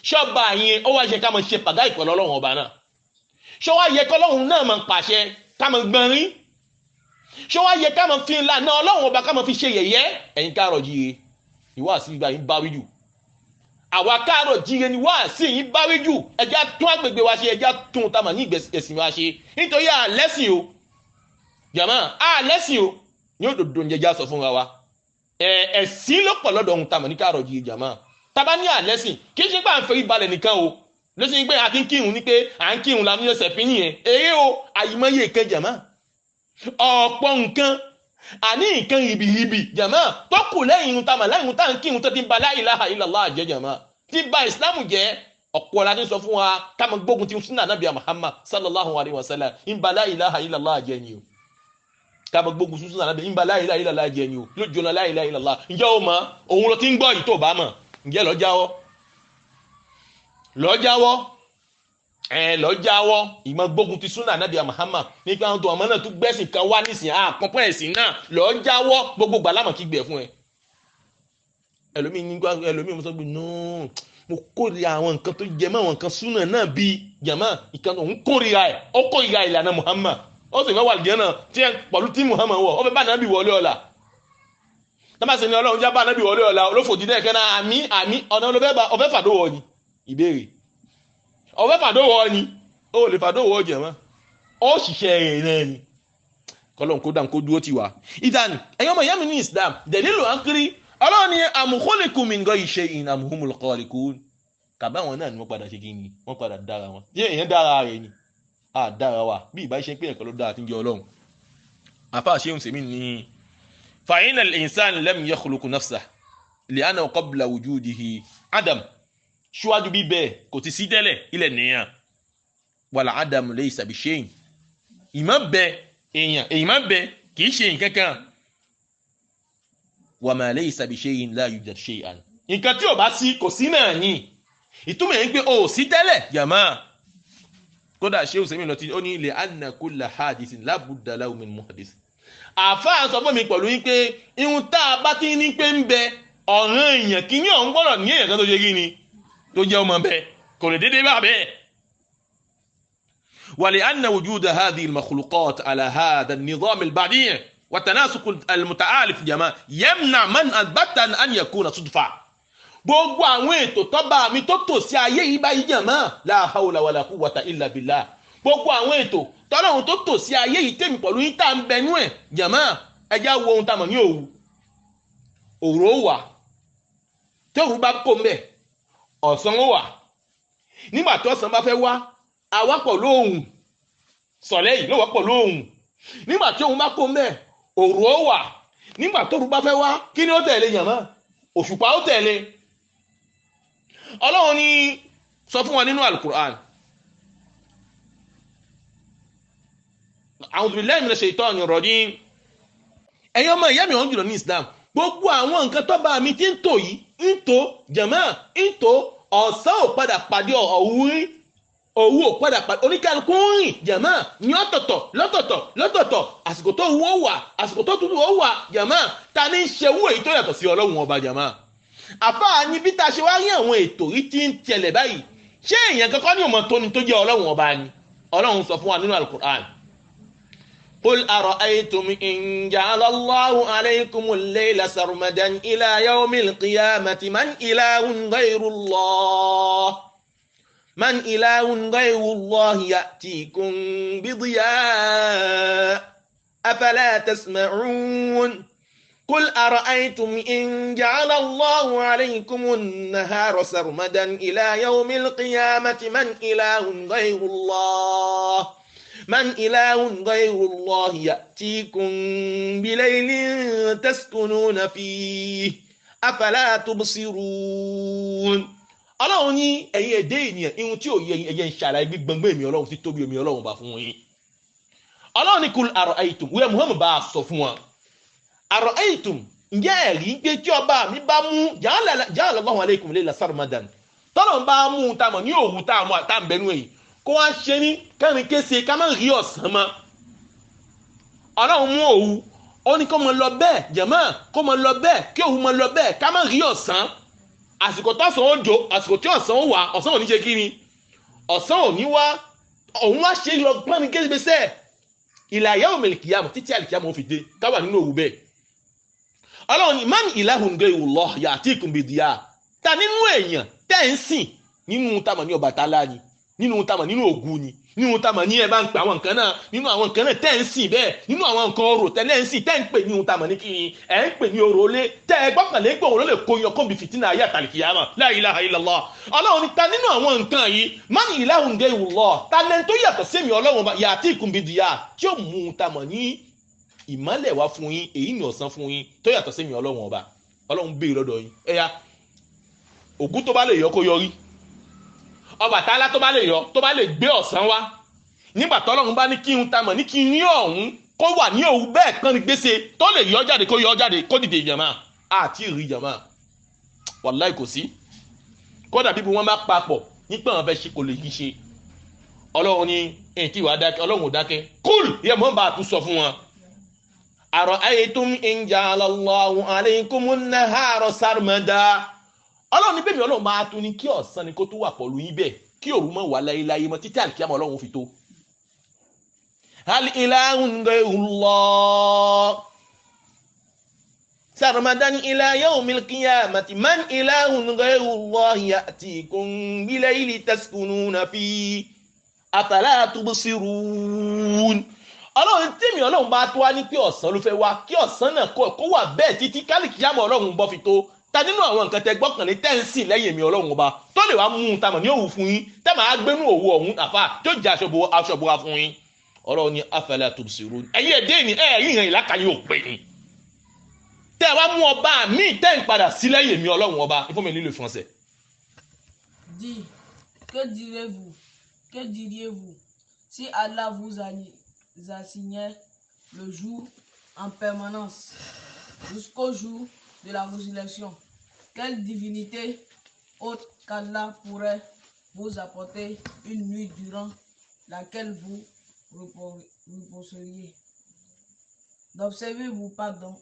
Speaker 3: ṣọ́ba yẹn ó wá yẹ ká máa ṣe pàgá ìpẹ̀lú ọlọ́run ọba náà ṣọ́ wá yẹ kọ́lọ́run náà máa pàṣẹ ká máa gbọ́nrín ṣọ́ wá yẹ ká máa fi ńlá náà ọlọ́run ọba ká máa fi ṣe yẹ̀yẹ́ ẹ̀yin káàrọ̀ jíire ìwà àti ìgbà yín bá wí jù àwa káàrọ̀ jíire ni wá sí yín bá wí jù ẹjá tún àgbègbè wa ṣe ẹjá tún tá mà ní ẹ̀sìn wa ṣe nítorí àlẹ́sìn o jàmá àlẹ́sìn o ní òdòdó ń jẹjá sọ fúnra wa ẹ̀sìn ló pọ̀ lọ́dọ̀ ohun tá mà ní káàrọ̀ jíire jàmá tábà ní àlẹ́sìn kì í ṣe pé à ń fẹ́ ìbalẹ̀ nìkan o lọ́sìn pé a ti ń kírun ní pé à ń kírun la ní ẹsẹ̀ pín yẹn eré o àyìmọ́yé ìkan jàmá ọ̀pọ̀ nǹkan àní nǹkan rìbìrìbì jàmá tó kù lẹ́yìn irun tamà lẹ́yìn irun tá ń kírun tó ti ń ba la ilaha illallah jẹ́ jàmá tí ba ìsìlámù jẹ́ ọ̀pọ̀ la ti sọ fún wa ká máa gbógun ti sunna Nabi Muhammad sallallahu alayhi wa sallam ń ba la ilaha illallah jẹ́ ni o ká máa gbógun ti sunna Nabi ń ba la ilaha illallah jẹ́ ni o lójú ọ̀nà la ilaha illallah ǹjẹ́ o mọ̀ òun ló ti ń gbọ́ yìí tó bá mọ̀ ǹjẹ́ lọ́jáwọ́ ìmọ̀ gbógun ti súnà Nabi Muhammad nípa àwọn tó ọmọ náà tún gbẹ́sìn kan wá nísìn àpọ̀pọ̀ ẹ̀sìn náà lọ́jáwọ́ gbogbo gbàlámọ̀ kí gbẹ̀ fún ẹ ẹlòmíì mo sọ pé nùú mo kórìíra àwọn nǹkan tó jẹ mọ́ àwọn nǹkan súnà náà bíi jàmá ìkan òun kórìíra ẹ̀ ó kórìíra ìlànà Muhammad ó sì fẹ́ wà lìjẹ́ náà tí ẹ pọ̀lú tí Muhammad wọ̀ ó fẹ́ bá Nabi wọlé ọ̀la tọ́másì ni Ọlọ́run já bá Nabi wọlé ọ̀la olófòdì náà kẹ́ná àmì ọ̀nà ọ̀fẹ́ fàdówọ̀ ni ìbéèrè ọ̀fẹ́ fàdówọ̀ ni ó lè fàdówọ̀ jẹ̀ mọ́ ó ṣiṣẹ́ rẹ̀ náà ni kọ́lọ́n kó dáa kó dúró ti wá ìdáni ẹ̀yọ́ ọmọ ìyá mi ní Islam dẹ̀lílò à ń kiri Ọlọ́run ni àmùkúnlẹ̀kùn mi ń gọ́ iṣẹ́ ìhìn àmùhùnmùl kọ́ọ̀lẹ̀kùn kàbá wọn náà ni wọ́n padà ṣe kí ni wọ́n padà dára wọn yé èèyàn dára rẹ̀ ni a dára wa bí ìbá ṣe pé ẹ̀kọ́ ló dára tí ń jẹ́ Ọlọ́run àfa ṣéun sèmi ní fa'ina al-insan lam yakhluq nafsahu li'annahu qabla wujudihi adam ṣíwájú bíbẹ̀ kò ti sí tẹ́lẹ̀ ilẹ̀ nìyàn wàlá adam laysa bi shay'in ìmọ̀ bẹ èèyàn èèyàn bẹ kìí ṣe nǹkan kan wa ma laysa bi shay'in la yujad shay'an nǹkan tí ò bá sí kò sí náà ní ìtumọ̀ yẹn pé o sí tẹ́lẹ̀ yàmá kódà ṣé o sẹ́mi lọ tí ó ní li anna kulla hadithin la budda lahu min muhdith àfáà sọ fún mi pẹ̀lú yín pé ihun tá a bá ti ní pé ń bẹ ọ̀ràn èèyàn kí ní ọ̀hún gbọ́dọ̀ ní èèyàn kan tó ṣe kí ni tó jẹ́ ọmọ bẹ́ẹ̀ kò lè dédé bá bẹ́ẹ̀. ولأن وجود هذه المخلوقات على هذا النظام البديع والتناسق المتآلف جماعة يمنع من أثبت أن يكون صدفة. gbogbo àwọn ètò tọ́ba mi tó tò sí ayé yìí báyìí jàmáà la hawla wala quwwata illa billah gbogbo àwọn ètò tọ́lọ́run tó tò sí ayé yìí tèmi pẹ̀lú yín tá ń bẹnú ẹ̀ jàmáà ẹjá wo ohun tá mọ̀ ní òwú òró wà tí òru bá kó mbẹ̀ ọ̀sán ó wà nígbà tí ọ̀sán bá fẹ́ wá awápọ̀ lóhùn sọ̀lẹ́ yìí ló wọ́pọ̀ lóhùn nígbà tí òun bá kó mbẹ̀ òru ó wà nígbà tí òru bá fẹ́ wá kí ni ó tẹ̀lé jàmáà òṣùpá ó tẹ̀lé Ọlọ́run ní sọ fún wa nínú Al-Qur'an a'udhu billahi minash shaitanir rajim ẹ̀yin ọmọ ìyá mi wọ́n jùlọ ní Islam gbogbo àwọn nǹkan tó bá mi ti ń tò yìí ń tò jàmáà ń tò ọ̀sán ò padà pàdé òwú ò padà pàdé oníkálukú ń rìn jàmáà ní ọ̀tọ̀tọ̀ lọ́tọ̀tọ̀ àsìkò tó wú ó wà àsìkò tó tútù ó wà jàmáà ta ní í ṣe wú èyí tó yàtọ̀ sí Ọlọ́run ọba jàmáà àfáà ní bí ta ṣe wá rí àwọn ètò yìí ti ń tẹ̀lẹ̀ báyìí ṣé èèyàn kankan ní ọmọ tóni tó jẹ́ Ọlọ́run ọba ni Ọlọ́run sọ fún wa nínú Al-Qur'an قل أرأيتم إن جعل الله عليكم الليل سرمدا إلى يوم القيامة من إله غير الله يأتيكم بضياء أفلا تسمعون قل أرأيتم إن جعل الله عليكم النهار سرمدا إلى يوم القيامة من إله غير الله يأتيكم بليل تسكنون فيه أفلا تبصرون. Ọlọ́run ní ẹ̀yin ẹ̀dẹ́ ènìyàn ihun tí ò yẹ ẹ̀yẹ ń ṣàlàyé gbígbọ́ngbọ́n èmi Ọlọ́run tí tóbi èmi Ọlọ́run bá fún yín. Ọlọ́run ní kul ara'aytum wíwẹ́ Muhammad bá sọ fún wọn. Ara'aytum ǹjẹ́ ẹ̀rí pé tí ọba mi bá mú ja'ala Allahu alaykum layla sarmadan tọ́lọ̀ bá mú ta mọ̀ ní òwú tá à ń bẹnu èyí kó wá ṣe ní kẹrin kése ká má rí ọ̀sán mọ́. Ọlọ́run mú òwú ó ní kó mọ lọ bẹ́ẹ̀ jẹ̀mọ́ kó mọ lọ bẹ́ẹ̀ kí òwú mọ lọ bẹ́ẹ̀ ká má rí ọ̀sán. Àsìkò tọ́sán ó jò àsìkò tí ọ̀sán ó wà ọ̀sán ò ní ṣe kí ni ọ̀sán ò ní wá òun wá ṣe lọ gbọ́n ní kéṣe ila yawmil qiyamah títí àlìkíyàmọ̀ ó fi dé káwà nínú òwú bẹ́ẹ̀. Ọlọ́run ní man ilahun gayrullah ya'tikum bidiya ta nínú èèyàn tẹ́ ń sìn nínú tamọ̀ ní Ọbàtálá ni nínú tamọ̀ nínú Ògún ni nínú tamọ̀ ní ẹ bá ń pè àwọn nǹkan náà nínú àwọn nǹkan náà tẹ́ ń sìn bẹ́ẹ̀ nínú àwọn nǹkan orò tẹ́lẹ̀ ń sìn tẹ́ ń pè ní ohun tamọ̀ ní kí ẹ̀ ń pè ní orò lé tẹ́ ẹ gbọ́kànlé pé òun ló lè kóyan kó bí fìtínà ayé àtàlìkìyàmọ̀ la ilaha illallah. Ọlọ́run ní ta nínú àwọn nǹkan yìí man ilahun gayrullah ta lẹ́ni tó yàtọ̀ sí èmi Ọlọ́run ya'tikum bidiya tí ó mú un tamọ̀ ní ìmọ́lẹ̀ wá fún yín èyí ní ọ̀sán fún yín tó yàtọ̀ sí èmi Ọlọ́run ọba. Ọlọ́run béèrè lọ́dọ̀ yín ẹ̀yà Ògún tó bá lè yọ kó yọrí Ọbàtálá tó bá lè yọ tó bá lè gbé ọ̀sán wá nígbà tọ́lọ́run bá ní kí n tamọ̀ ní kí n ní ọ̀hún kó wà ní òwú bẹ́ẹ̀ kan ní gbèsè tó lè yọ jáde kó yọ jáde kó dìde ìjàmá àti ìrì ìjàmá wàláì kò sí kódà bíbu wọn bá papọ̀ nípa àwọn fẹ́ ṣe kò lè yí ṣe. Ọlọ́run ní èyí tí wàá dákẹ́ Ọlọ́run ò dákẹ́ kúl yẹ mọ́ bá a tún sọ fún wọn. Ara'aytum in ja'ala Allahu alaykumun nahara sarmada. Ọlọ́run ní bẹ́ẹ̀ mi Ọlọ́run máa tún ní kí ọ̀sán ni kó tún wà pọ̀lú yín bẹ́ẹ̀ kí òru mọ́ wà láyéláyé mọ́ títí àlìkíyàmọ̀ Ọlọ́run fi tó. Hal ilahun gayrullah sarmadan ila yawmil qiyamati man ilahun gayrullah ya'tikum bilayli taskununa fi afala tubsirun. Ọlọ́run tèmi Ọlọ́run bá tó wá ní pé ọ̀sán ló fẹ́ wá kí ọ̀sán náà kó wà bẹ́ẹ̀ títí kálíkìyàmọ̀ Ọlọ́run bọ́ fi tó. Ta nínú àwọn nǹkan tẹ́ gbọ́kànlé tẹ́ ń sìn lẹ́yìn mi Ọlọ́run ọba tó lè wá mú un tamọ̀ ní òwú fún yín tẹ́ máa gbénú òwú ọ̀hún àfà tó jẹ́ aṣọ bora fún yín. Ọlọ́run ní afala tubsirun ẹ̀yin ẹ̀dẹ́ ni ẹ̀yìn ìhàn ìlàkàyè òpè ni tẹ́ wá mú ọba míì tẹ́ ń padà sí lẹ́yìn mi Ọlọ́run ọba ìfọ́nmi nílò ìfọ́nsẹ̀.
Speaker 5: Dis, que diriez-vous si Allah vous assignait le jour en permanence jusqu'au jour de la résurrection? Quelle divinité autre qu'Allah pourrait vous apporter une nuit durant laquelle vous reposeriez? N'observez-vous pas donc?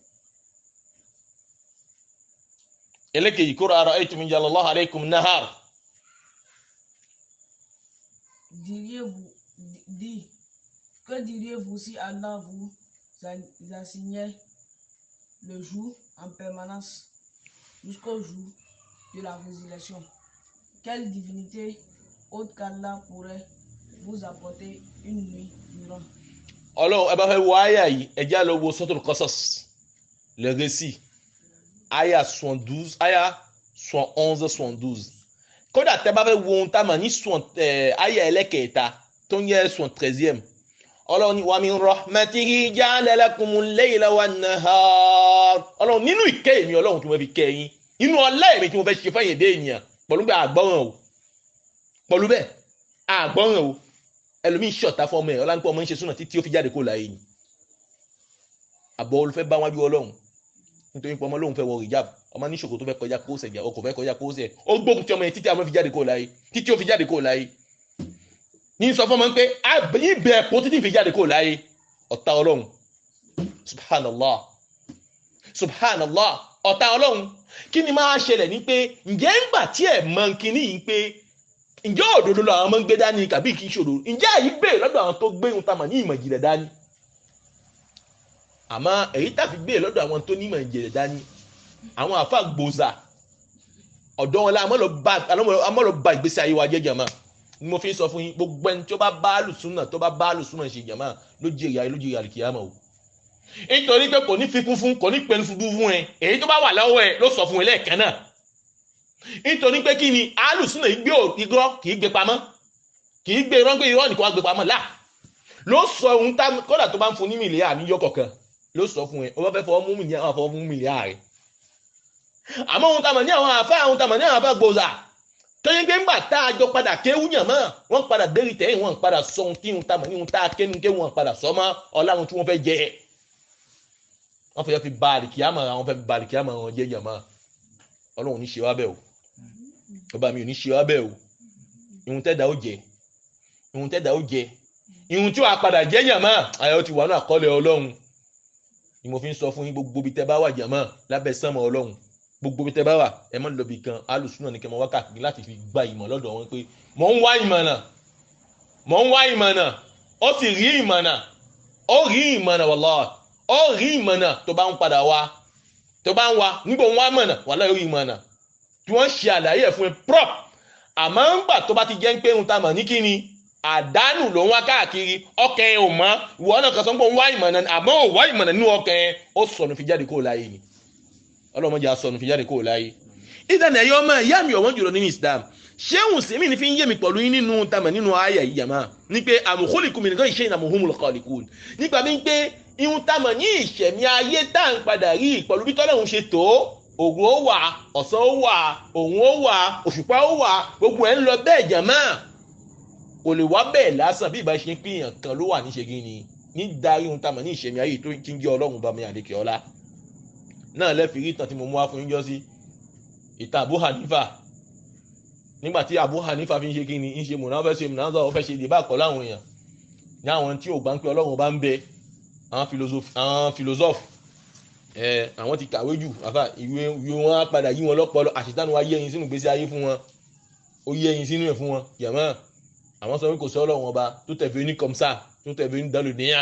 Speaker 3: Elekeji kura ara'aytum in ja'ala Allahu alaykum nahar.
Speaker 5: Que diriez-vous si Allah vous assignait le jour en permanence jusqu'au jour de la résurrection? Quelle divinité autre qu'Allah pourrait vous apporter une nuit durant?
Speaker 3: Ọlọ́run ẹ bá fẹ́ wo àyà yìí ẹ já lọ wo Suratul Qasas le récit àyà 72 àyà 71 72 kódà tẹ́ bá fẹ́ wo ohun tá a mọ̀ ní àyà ẹlẹ́kẹ̀ẹ́ta tó ń yẹ 73e Ọlọ́run ní wa min rahmatihi ja'ala lakumul layla wan nahar. Ọlọ́run nínú ìkẹ́ èmi Ọlọ́run tí mo fi kẹ́ yín nínú ọlá èmi tí mo fẹ́ ṣe fẹ́yìn èdè ènìyàn pẹ̀lú bẹ́ẹ̀ àgbọ́ràn o pẹ̀lú bẹ́ẹ̀ àgbọ́ràn o ẹlòmíì ṣọ̀tá fún ọmọ ẹ̀ ọlá ń pẹ́ ọmọ ń ṣe súnà títí ó fi jáde kó láyé ni àbọ̀ olùfẹ́ bá wájú Ọlọ́run nítorí pé ọmọ lóun fẹ́ wọ hijab ọmọ ní ṣòkòtò tó fẹ́ kọjá kóòsẹ̀ jà ọkọ̀ fẹ́ kọjá kóòsẹ̀ ó gbógun tí ọmọ yẹn títí àwọn fi jáde kó láyé títí ó fi jáde kó láyé ní sọ fún ọmọ pé ibẹ̀ ẹ̀pọ̀ títí fi jáde kó láyé ọ̀tá Ọlọ́run subhanallah ọ̀tá Ọlọ́run kí ni máa ṣẹlẹ̀ ní pé ǹjẹ́ ńgbà tí ẹ̀ mọ kíní yìí pé ǹjẹ́ òdodo làwọn ọmọ ń gbé dání kàbí kì í ṣòro ǹjẹ́ àyí bẹ́ẹ̀ lọ́dọ̀ àwọn tó gbé ohun tamà ní ìmọ̀ ìjìnlẹ̀ dání àmọ́ èyí tàbí gbé lọ́dọ̀ àwọn tó nímọ̀ ìjìnlẹ̀ dání àwọn àfa gbòòzà ọ̀dọ́ wọn la àmọ́ lọ bá ìgbésí ayé wa jẹ́ jàmá ni mo fi sọ fún yín gbogbo ẹni tó bá bá àlùsúnà ṣe jàmá ló jèrè ayé ló jèrè àlìkìyàmọ̀ o nítorí pé kò ní fikún fún kò ní pẹ̀lú fún ẹ èyí tó bá wà lọ́wọ́ ẹ ló sọ fún ẹ lẹ́ẹ̀kan náà nítorí pé kí ni àlùsúnà yìí gbé irọ́ kì í gbé pamọ́ kì í gbé irọ́ nìkan wá gbé pamọ́ là ló sọ ohun tá kódà tó bá ń fún ní mílíà níyọ kọ̀ọ̀kan ló sọ fún ẹ ó bá fẹ́ fọwọ́ mú mílíà rẹ̀ àmọ́ ohun tàmà ní àwọn àfá gbòòzà tó yẹ pé ńgbà tá a jọ padà kéwú yàn mọ́ wọ́n padà dérí tẹ́yìn wọ́n padà sọ ohun tí ohun tàmà ní ohun tá a kéwú wọ́n padà sọ mọ́ ọlọ́run tí wọ́n fẹ́ jẹ wọ́n fẹ́ fi ba àlìkìyàmọ̀ àwọn jẹ́ yàn mọ́ ọlọ́run ní ṣe wá bẹ́ẹ̀ o ọba mi ò ní ṣe wá bẹ́ẹ̀ o ihun tẹ́dà ó jẹ ihun tí wàá padà jẹ́ yàn mọ́ ayọ̀ ti wà ní àkọọ́lẹ̀ ọlọ́run ni mo fi ń sọ fún yín gbogbo bí tẹ́ bá wà jàn mọ́ lábẹ́ sánmọ̀ ọlọ́run gbogbo bí tẹ́ bá wà ẹ mọ́ lọ́bì kan alùsùnà ní kẹ́ mọ́ wákàtí láti fi gba ìmọ̀ lọ́dọ̀ wọn pé mò ń wá ìmọ̀nà ó sì rí ìmọ̀nà wallahi ó rí ìmọ̀nà tó bá ń padà wá tó bá ń wá nígbà ń wá mọ̀nà wallahi ó rí ìmọ̀nà tí wọ́n ṣe àlàyé ẹ̀ fún ẹ prop àmọ́ ń gbà tó bá ti jẹ́ ń pé ń ta mọ̀ ní kíni àdánù ló ń wá káàkiri ọkàn ẹ ò mọ́ ìwọ náà kan sọ pé ń wá ìmọ̀nà àmọ́ ò wá ìmọ̀nà nínú ọkàn ẹ ó sọnù fi jáde kó láyé ni ọlọ́mọdé asọ̀nù fi jáde kó láyé ìdáná ẹ̀yọ́ ọmọ ìyá mi ọ̀wọ́n jùlọ nínú Islam ṣéhùn sèmi ní fi ń yé mi pẹ̀lú yín nínú tamẹ̀ nínú ayé ìyàmá ní pé àmùkúlìkù mi nìkan ìṣe ìnàmùhùn kọ̀ọ̀lìkù nípa bí ń pé ihun tamẹ̀ ní ìṣẹ̀mí ayé tá à ń padà rí pẹ̀lú bí tọ́lọ́hún ṣe tó ògùn ó wà ọ̀sán ó wà òun ó wà òṣùpá ó wà gbogbo ẹ̀ ń lọ bẹ́ẹ̀ jàmá kò lè wá bẹ́ẹ̀ lásán bí ìbá ṣe ń pín èèyàn kan ló wà níṣe gíní ní darí ihun tamẹ̀ ní ìṣẹ̀mí ayé tó ti ń jẹ́ ọlọ́run bá mi àdékè ọlá náà lẹ́fì rí ìtàn tí mo mú wá fún yín jọ sí ìtàn Abu Hanifa nígbàtí Abu Hanifa fi ń ṣe kíni ń ṣe mọ̀nà ó fẹ́ ṣe ìdìbà kọ́ láwọn èèyàn ní àwọn tí ò gbà ń pé ọlọ́run bá ń bẹ àwọn philosophe àwọn ti kàwé jù àfà ìwé wọn á padà yí wọn lọ́pọlọ àṣetánù wa yé ẹyin sínú ìgbésí ayé fún wọn ó yé ẹyin sínú ẹ̀ fún wọn yàmọ́ àwọn sọ pé kò sí ọlọ́run ọba tó tẹ̀fẹ́ ní kọmsá tó tẹ̀fẹ́ ní dálódéyà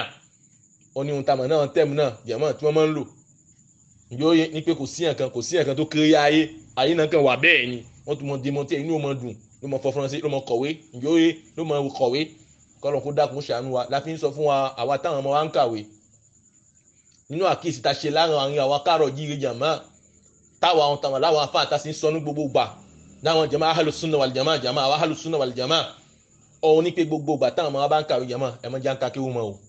Speaker 3: ó ní ohun tamọ̀ náà tẹ̀mù náà yàmọ́ tí wọ́n máa ń lò yóò yẹ ní pé kò sí ẹ̀kan tó kéré ayé náà kàn wà bẹ́ẹ̀ ni wọ́n tún mọ demọ́tẹ́ inú ọmọ dùn ló mọ fọ faransé ló mọ kọ̀wé yóò yẹ ló mọ kọ̀wé kọ́lọ̀ kó dákun ṣàánú wa la fi ń sọ fún wa àwa táwọn ọmọ wa ń kàwé nínú àkíyèsí ta ṣe láàrin àwa kárọ̀ jíire jàmá táwa àwọn tàwọn láwọn afá àtàsí ń sọ ní gbogbo gbà láwọn jàmá ahlu sunna wal jamaa jàmá àwọn ahlu sunna wal jamaa òun ní pé gbogbo gbà táwọn ọmọ wa bá ń kàwé jàmá ẹ má jẹ́ ń ka kéwú mọ́ o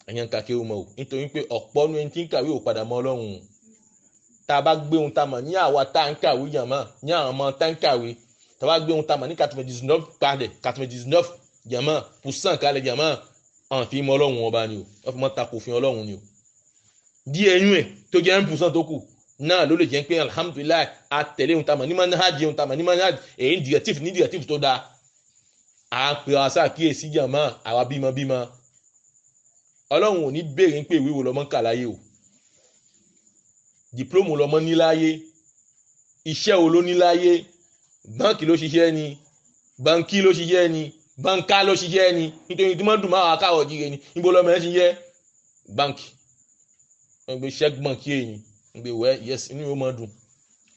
Speaker 3: ẹ̀yàn ka kéwú mọ́ o nítorí pé ọ̀pọ̀ ní ẹni tí ń kàwé ò padà mọ́ ọlọ́run tá a bá gbé ohun tá a mọ̀ ní àwa tá ń kàwé jàmá ní àwọn ọmọ tá ń kàwé tá a bá gbé ohun tá a mọ̀ ní 99 jàmá % kalẹ̀ jàmá àwọn fi mọ́ ọlọ́run ọba ni o wọ́n fi mọ́ takò fi ọlọ́run ni o díẹ̀ ẹ̀yún ẹ̀ tó jẹ́ 1% tó kù náà ló lè jẹ́ pé alhamdulilayi a tẹ̀lé ohun tá a mọ̀ ní manhaj ohun tá a mọ̀ ní manhaj èyí directive tó dáa à ń pè wá sáàkíyèsí jàmá àwa bímọ ọlọ́run ò ní béèrè ń pè ìwé wo lọ́mọ kà láyé o diplôme lọ́mọ ní láyé iṣẹ́ wo ló ní láyé báńkì ló ṣiṣẹ́ ni báńkì ló ṣiṣẹ́ ni báńkà ló ṣiṣẹ́ ni nítorí tí wọ́n dùn máa wà káwọ̀ jíire ni níbo lọ́mọ ẹ̀ ṣiṣẹ́ báńkì wọ́n gbé ṣẹ́gun báńkì èyí ń gbé wẹ́ yẹs inú yóò máa dùn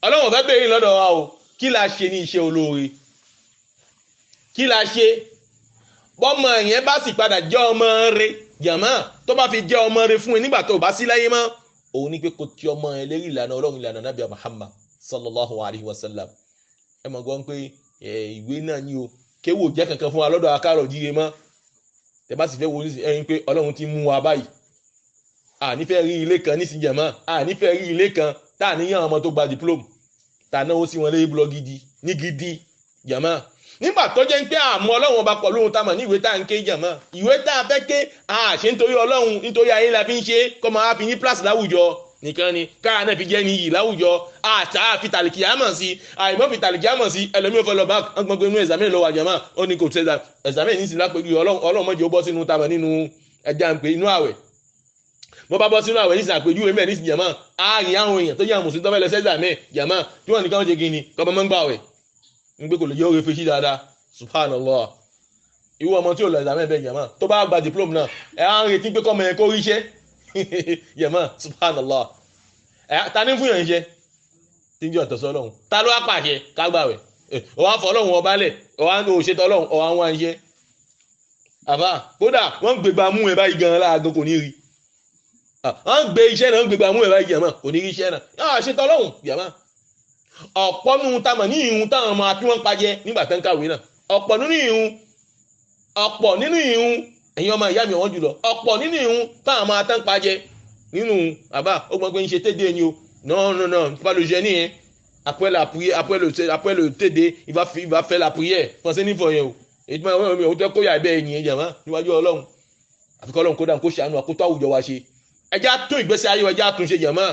Speaker 3: ọlọ́run fẹ́ béèrè lọ́dọ̀ wa o kí la ṣe ní iṣẹ́ olóore kí la ṣe bọ́mọ yẹn bá sì padà jẹ́ ọmọ rẹ̀ jàmá tó bá fi jẹ́ ọmọ rẹ̀ fún ẹ nígbà tó bá sí láyé mọ́ òun ní pé kò tí ọmọ ẹ lérí ìlànà ọlọ́run ìlànà nàbí Muhammad sallallahu alayhi wa sallam ẹ mọ̀ gbọ́n pé ìwé náà ni o kéwò jẹ́ kankan fún wa lọ́dọ̀ akárọ̀ jíire mọ́ tẹ bá sì fẹ́ wo ẹyin pé ọlọ́run ti mú wa báyìí a nífẹ̀ẹ́ rí ilé kan nísìnyí jàmá a nífẹ̀ẹ́ rí ilé kan tá à níyàn ọmọ tó gba diplôme tá náwó sí wọn lé blọ gidi ní gidi jàmá nígbà tó jẹ́ pé àmọ́ ọlọ́run ọba pẹ̀lú ohun tá a mọ̀ ní ìwé tá à ń ké jàmá ìwé tá a fẹ́ ké ṣe nítorí ọlọ́run nítorí ayé la fi ń ṣe kọ́ máa fi ní plus láwùjọ nìkan ni káà náà fi jẹ́ ní iyì láwùjọ àtà fi tàlìkì àmọ̀ sí àìmọ́ fi tàlìkì àmọ̀ sí ẹlòmíì fọlọ bá gbọ́n pé inú ẹ̀sàmẹ́ lọ wà jàmá ó ní kò tẹ́lá ẹ̀sàmẹ́ ní sí lápẹ̀lú ọlọ́run mọ́jọ́ bọ́ sínú tamọ̀ nínú ẹja ń pè inú àwẹ̀ bọ́ bá bọ́ sínú àwẹ̀ nísìnyí àpèjúwe mẹ́rin nísìnyí jàmá àárín àwọn èèyàn tó yẹ àmùsùn tó fẹ́ lọ sẹ́sàmẹ́ jàmá tí wọ́n ní káwọn ṣe kí ni kọ́ mọ́ ń gbà wẹ̀ ń gbé kò lè jẹ́ òwe fèsì dáadáa subhanallah ìwọ ọmọ tí ò lọ exam bẹ́ẹ̀ jẹ̀mọ́ tó bá gba diploma náà ẹ̀ á ń retí pé kọ́mọ yẹn kó ríṣẹ́ jẹ̀mọ́ subhanallah ta ní fún yàn iṣẹ́ tí ń jẹ́ ọ̀tọ̀ sọ́lọ́hún ta ló wá pàṣẹ kágbàwẹ̀ ọ̀wá fọlọ́hún ọba lẹ̀ ọ̀wá ń òṣètò ọlọ́hún ọ̀wá wọn iṣẹ́ àbá kódà wọ́n gbégbá mú ẹ báyìí gan láàgán kò ní rí wọ́n gbé iṣẹ́ náà wọ́n gbégbá mú ẹ báyìí jẹ̀mọ́ kò ní rí iṣẹ́ náà yóò ṣètò ọlọ́hún jẹ̀mọ́ ọ̀pọ̀ nínú tamọ̀ ní ìhun táwọn ọmọ àti wọn pàjẹ́ nígbà tán kàwé náà ọ̀pọ̀ nínú ìhun ẹ̀yin ọmọ ìyá mi wọ́n jùlọ ọ̀pọ̀ nínú ìhun táwọn ọmọ àtàn pàjẹ́ nínú àbá ó gbọ́n pé ń ṣe tédé ni o non pas le génie après la prière après le tédé il va faire la prière pensez ni fo yẹn o èyí tí ó tẹ́ kó yà bẹ́ẹ̀ yẹn jẹ̀mọ́ níwájú ọlọ́run àfi kọ́ ọlọ́run kó dáhùn kó ṣàánú àkótó àwùjọ wa ṣe ẹjá tún ìgbésí ayé wa ẹjá tún ṣe jẹ̀mọ́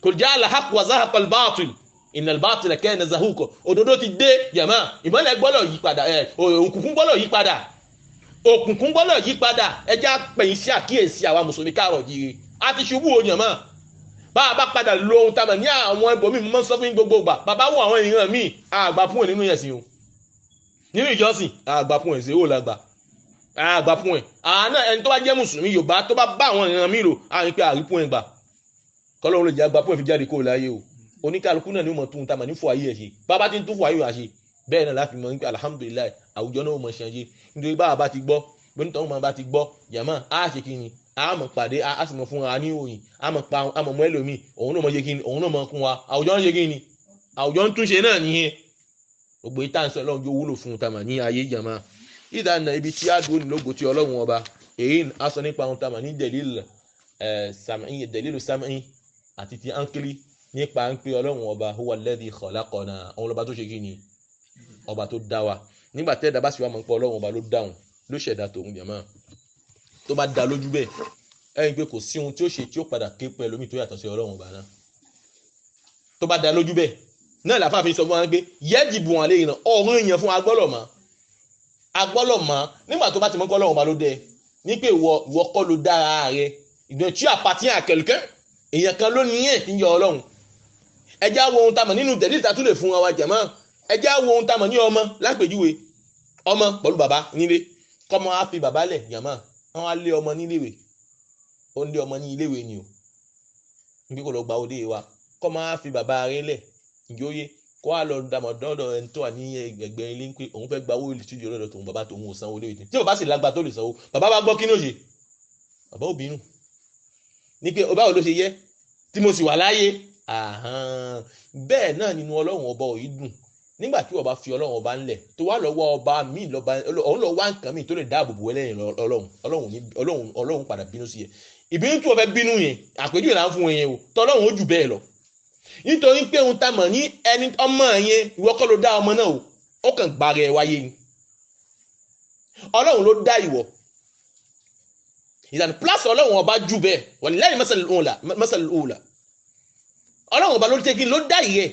Speaker 3: kò já al-haqq wa zahaqa al-batil inna al-batila kana zahuqa òdodo ti dé jẹ̀mọ́ ìmọ́lẹ̀ gbọ́dọ̀ yí padà òkùnkùn gbọ́dọ̀ yí padà òkùnkùn gbọ́dọ̀ yí padà ẹjá pẹ̀yìn sí àkíyèsí àwa mùsùlùmí káàrọ̀ jíire a ti ṣubú o jẹ̀mọ́ bá a bá padà lo ohun tá a mọ̀ ní àwọn ibòmí mọ́ sọ fún gbogbo gbà bàbá wọ àwọn èèyàn míì àgbà fún ẹ̀ nínú ẹ̀sìn o nínú ìjọsìn àgbà fún ẹ̀ sí ó lágbà àgbà fún ẹ̀ àná ẹni tó bá jẹ́ mùsùlùmí Yorùbá tó bá bá àwọn èèyàn míì lò àrùn pé àrí fún ẹ̀ gbà kọ́lọ́run lè jẹ́ àgbà fún ẹ̀ fi jáde kó láyé o oníkálukú náà ni ó mọ̀ tún tá a mọ̀ ní fún ayé ẹ̀ ṣe bàbá ti ń tún fún ayé ẹ̀ ṣe bẹ́ẹ̀ náà láti mọ̀ ní pé alhamdulilayi àwùjọ náà ó mọ̀ ṣe ṣe nítorí bá a bá ti gbọ́ gbónítọ̀ wọn bá ti gbọ́ jàmọ́ á ṣe kí ni a mọ̀ pàdé a sì mọ̀ fún wa ní òyìn a mọ̀ pa a mọ̀ mọ́ ẹlòmíì òun náà mọ̀ ṣe kí ni òun náà mọ̀ kún wa àwùjọ ń ṣe kí ni àwùjọ ń túnṣe náà nìyẹn gbogbo ìta ń sọ ọlọ́run yóò wúlò fún un tamà ní ayé jàmá ìdáná ibi tí a dúró nílògò tí ọlọ́run ọba èyí a sọ nípa ohun tamà ní dẹ̀lílù sàmì àti ti ánkílì nípa ń pé ọlọ́run ọba huwa alladhi khalaqana òun lọ́ba tó ṣe kí ni ọba tó dá wa nígbà tẹ́ẹ̀dá bá sì wá mọ̀ pé ọlọ́run ọba ló dáhùn ló ṣẹ̀dá tòun jàmá tó bá dá lójú bẹ́ẹ̀ ẹ̀yin pé kò sí ohun tí ó ṣe tí ó padà ké pẹ́ lómi tó yàtọ̀ sí ọlọ́run ọba náà tó bá dá lójú bẹ́ẹ̀ náà làfáà fi sọ fún wa pé yẹ́jìbù wọn léyìn náà ọ̀run èèyàn fún agbọ́lọ̀mọ́ nígbà tó bá ti mọ́ kọ́ ọlọ́run ọba ló dẹ ní pé ìwọ kọ́ ló dára rẹ ìgbọ̀n tí appartient à quelqu'un èèyàn kan ló ní ẹ̀ ń yọ ọlọ́run ẹjá wo ohun tamọ̀ nínú tẹ̀lé ìta tó lè fún wa jàmọ́ ẹjá wo ohun tamọ̀ ní ọmọ lápèjúwe ọmọ pẹ̀lú bàbá nílé kọ́mọ á fi bàbá lẹ̀ jàmọ́ wọ́n á lé ọmọ níléèwé ó ń lé ọmọ ní iléèwé ni o níbi kò lọ gba òde wa kọ́mọ á fi bàbá rẹ̀ lẹ̀ ìjòyè kó a lọ dàmọ̀ dọ́dọ̀ ẹni tó wà ní ẹgbẹ́ ilé ń pé òun fẹ́ gba owó ìtújọ lọ́dọ̀ tòun bàbá tòun ò sanwó léwé tí bàbá sì lágbà tó lè sanwó bàbá bá gbọ́ kí ní òṣè bàbá ò bínú ní pé báwo ló ṣe yẹ tí mo sì wà láyé bẹ́ẹ̀ náà nínú ọlọ́run ọba òyì dùn nígbà tí ọba fi ọlọ́run ọba ńlẹ̀ tó wá lọ́wọ́ ọba míì lọ́ba òun lọ wá nǹkan míì tó lè dáàbò bò ẹlẹ́yìn ọlọ́run padà bínú sí ẹ ìbínú tí wọ́n fẹ́ bínú yẹn àpèjúwe là ń fún yẹn o tọ́lọ́run ó jù bẹ́ẹ̀ lọ nítorí pé ohun tá a mọ̀ ní ẹni ọmọ yẹn ìwọ kọ́ ló dá ọmọ náà o ó kàn gbàrẹ̀ ẹ̀ wáyé ni ọlọ́run ló dá ìwọ ìdàní plus ọlọ́run ọba jù bẹ́ẹ̀ wallahi masalul ula ọlọ́run ọba ló tẹ́ kí ló dá ìyẹ́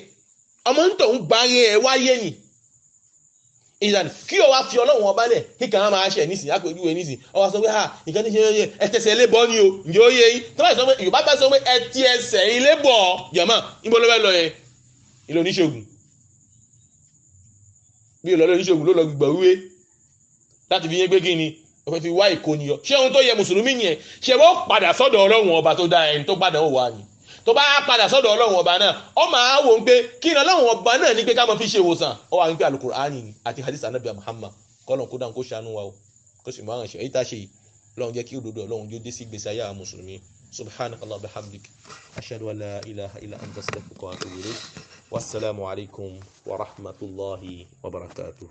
Speaker 3: ọmọ ń tọ̀ ń gbàrẹ̀ ẹ̀ wáyé ni ìdàní kí o wá fi ọlọ́run ọba lẹ̀ kí kàn án máa ṣẹ̀ nísìn àpèjúwe nísìn ọwọ́ sọ pé nǹkan ní ṣe ẹtẹsẹ̀ ilé bọ́ ni o ǹjẹ́ ó yé yín tó bá sọ pé Yorùbá bá sọ pé ẹtì ẹsẹ̀ ilé bọ̀ jẹ̀mọ́ níbo ló fẹ́ lọ yẹn ilé oníṣègùn bí ìlọlẹ́ oníṣègùn ló lọ gbígbà wíwé láti fi yé pé kí ni ó fẹ́ fi wá ìkóniyọ ṣé ohun tó yẹ mùsùlùmí yẹn ṣe wọ́n padà sọ́dọ̀ ọlọ́run ọba tó dá ẹni tó padà ó wà ní tó bá padà sọ́dọ̀ ọlọ́run ọba náà ó máa wò ń pé kí ni ọlọ́run ọba náà ní pé ká máa fi ṣe ìwòsàn ó wà ní pé alukur'ani àti hadith anabi Muhammad kọ́lọ̀n kó dáhùn kó ṣàánú wa o kó sì máa ń ṣe èyí tá a ṣe yìí ọlọ́run jẹ́ kí òdodo ọlọ́run yóò dé sí gbèsè ayé àwọn mùsùlùmí subhanakallah bihamdik ashhadu an la ilaha illa anta astaghfiruka wa atubu ilayk wassalamu alaikum wa rahmatullahi wa barakatuh.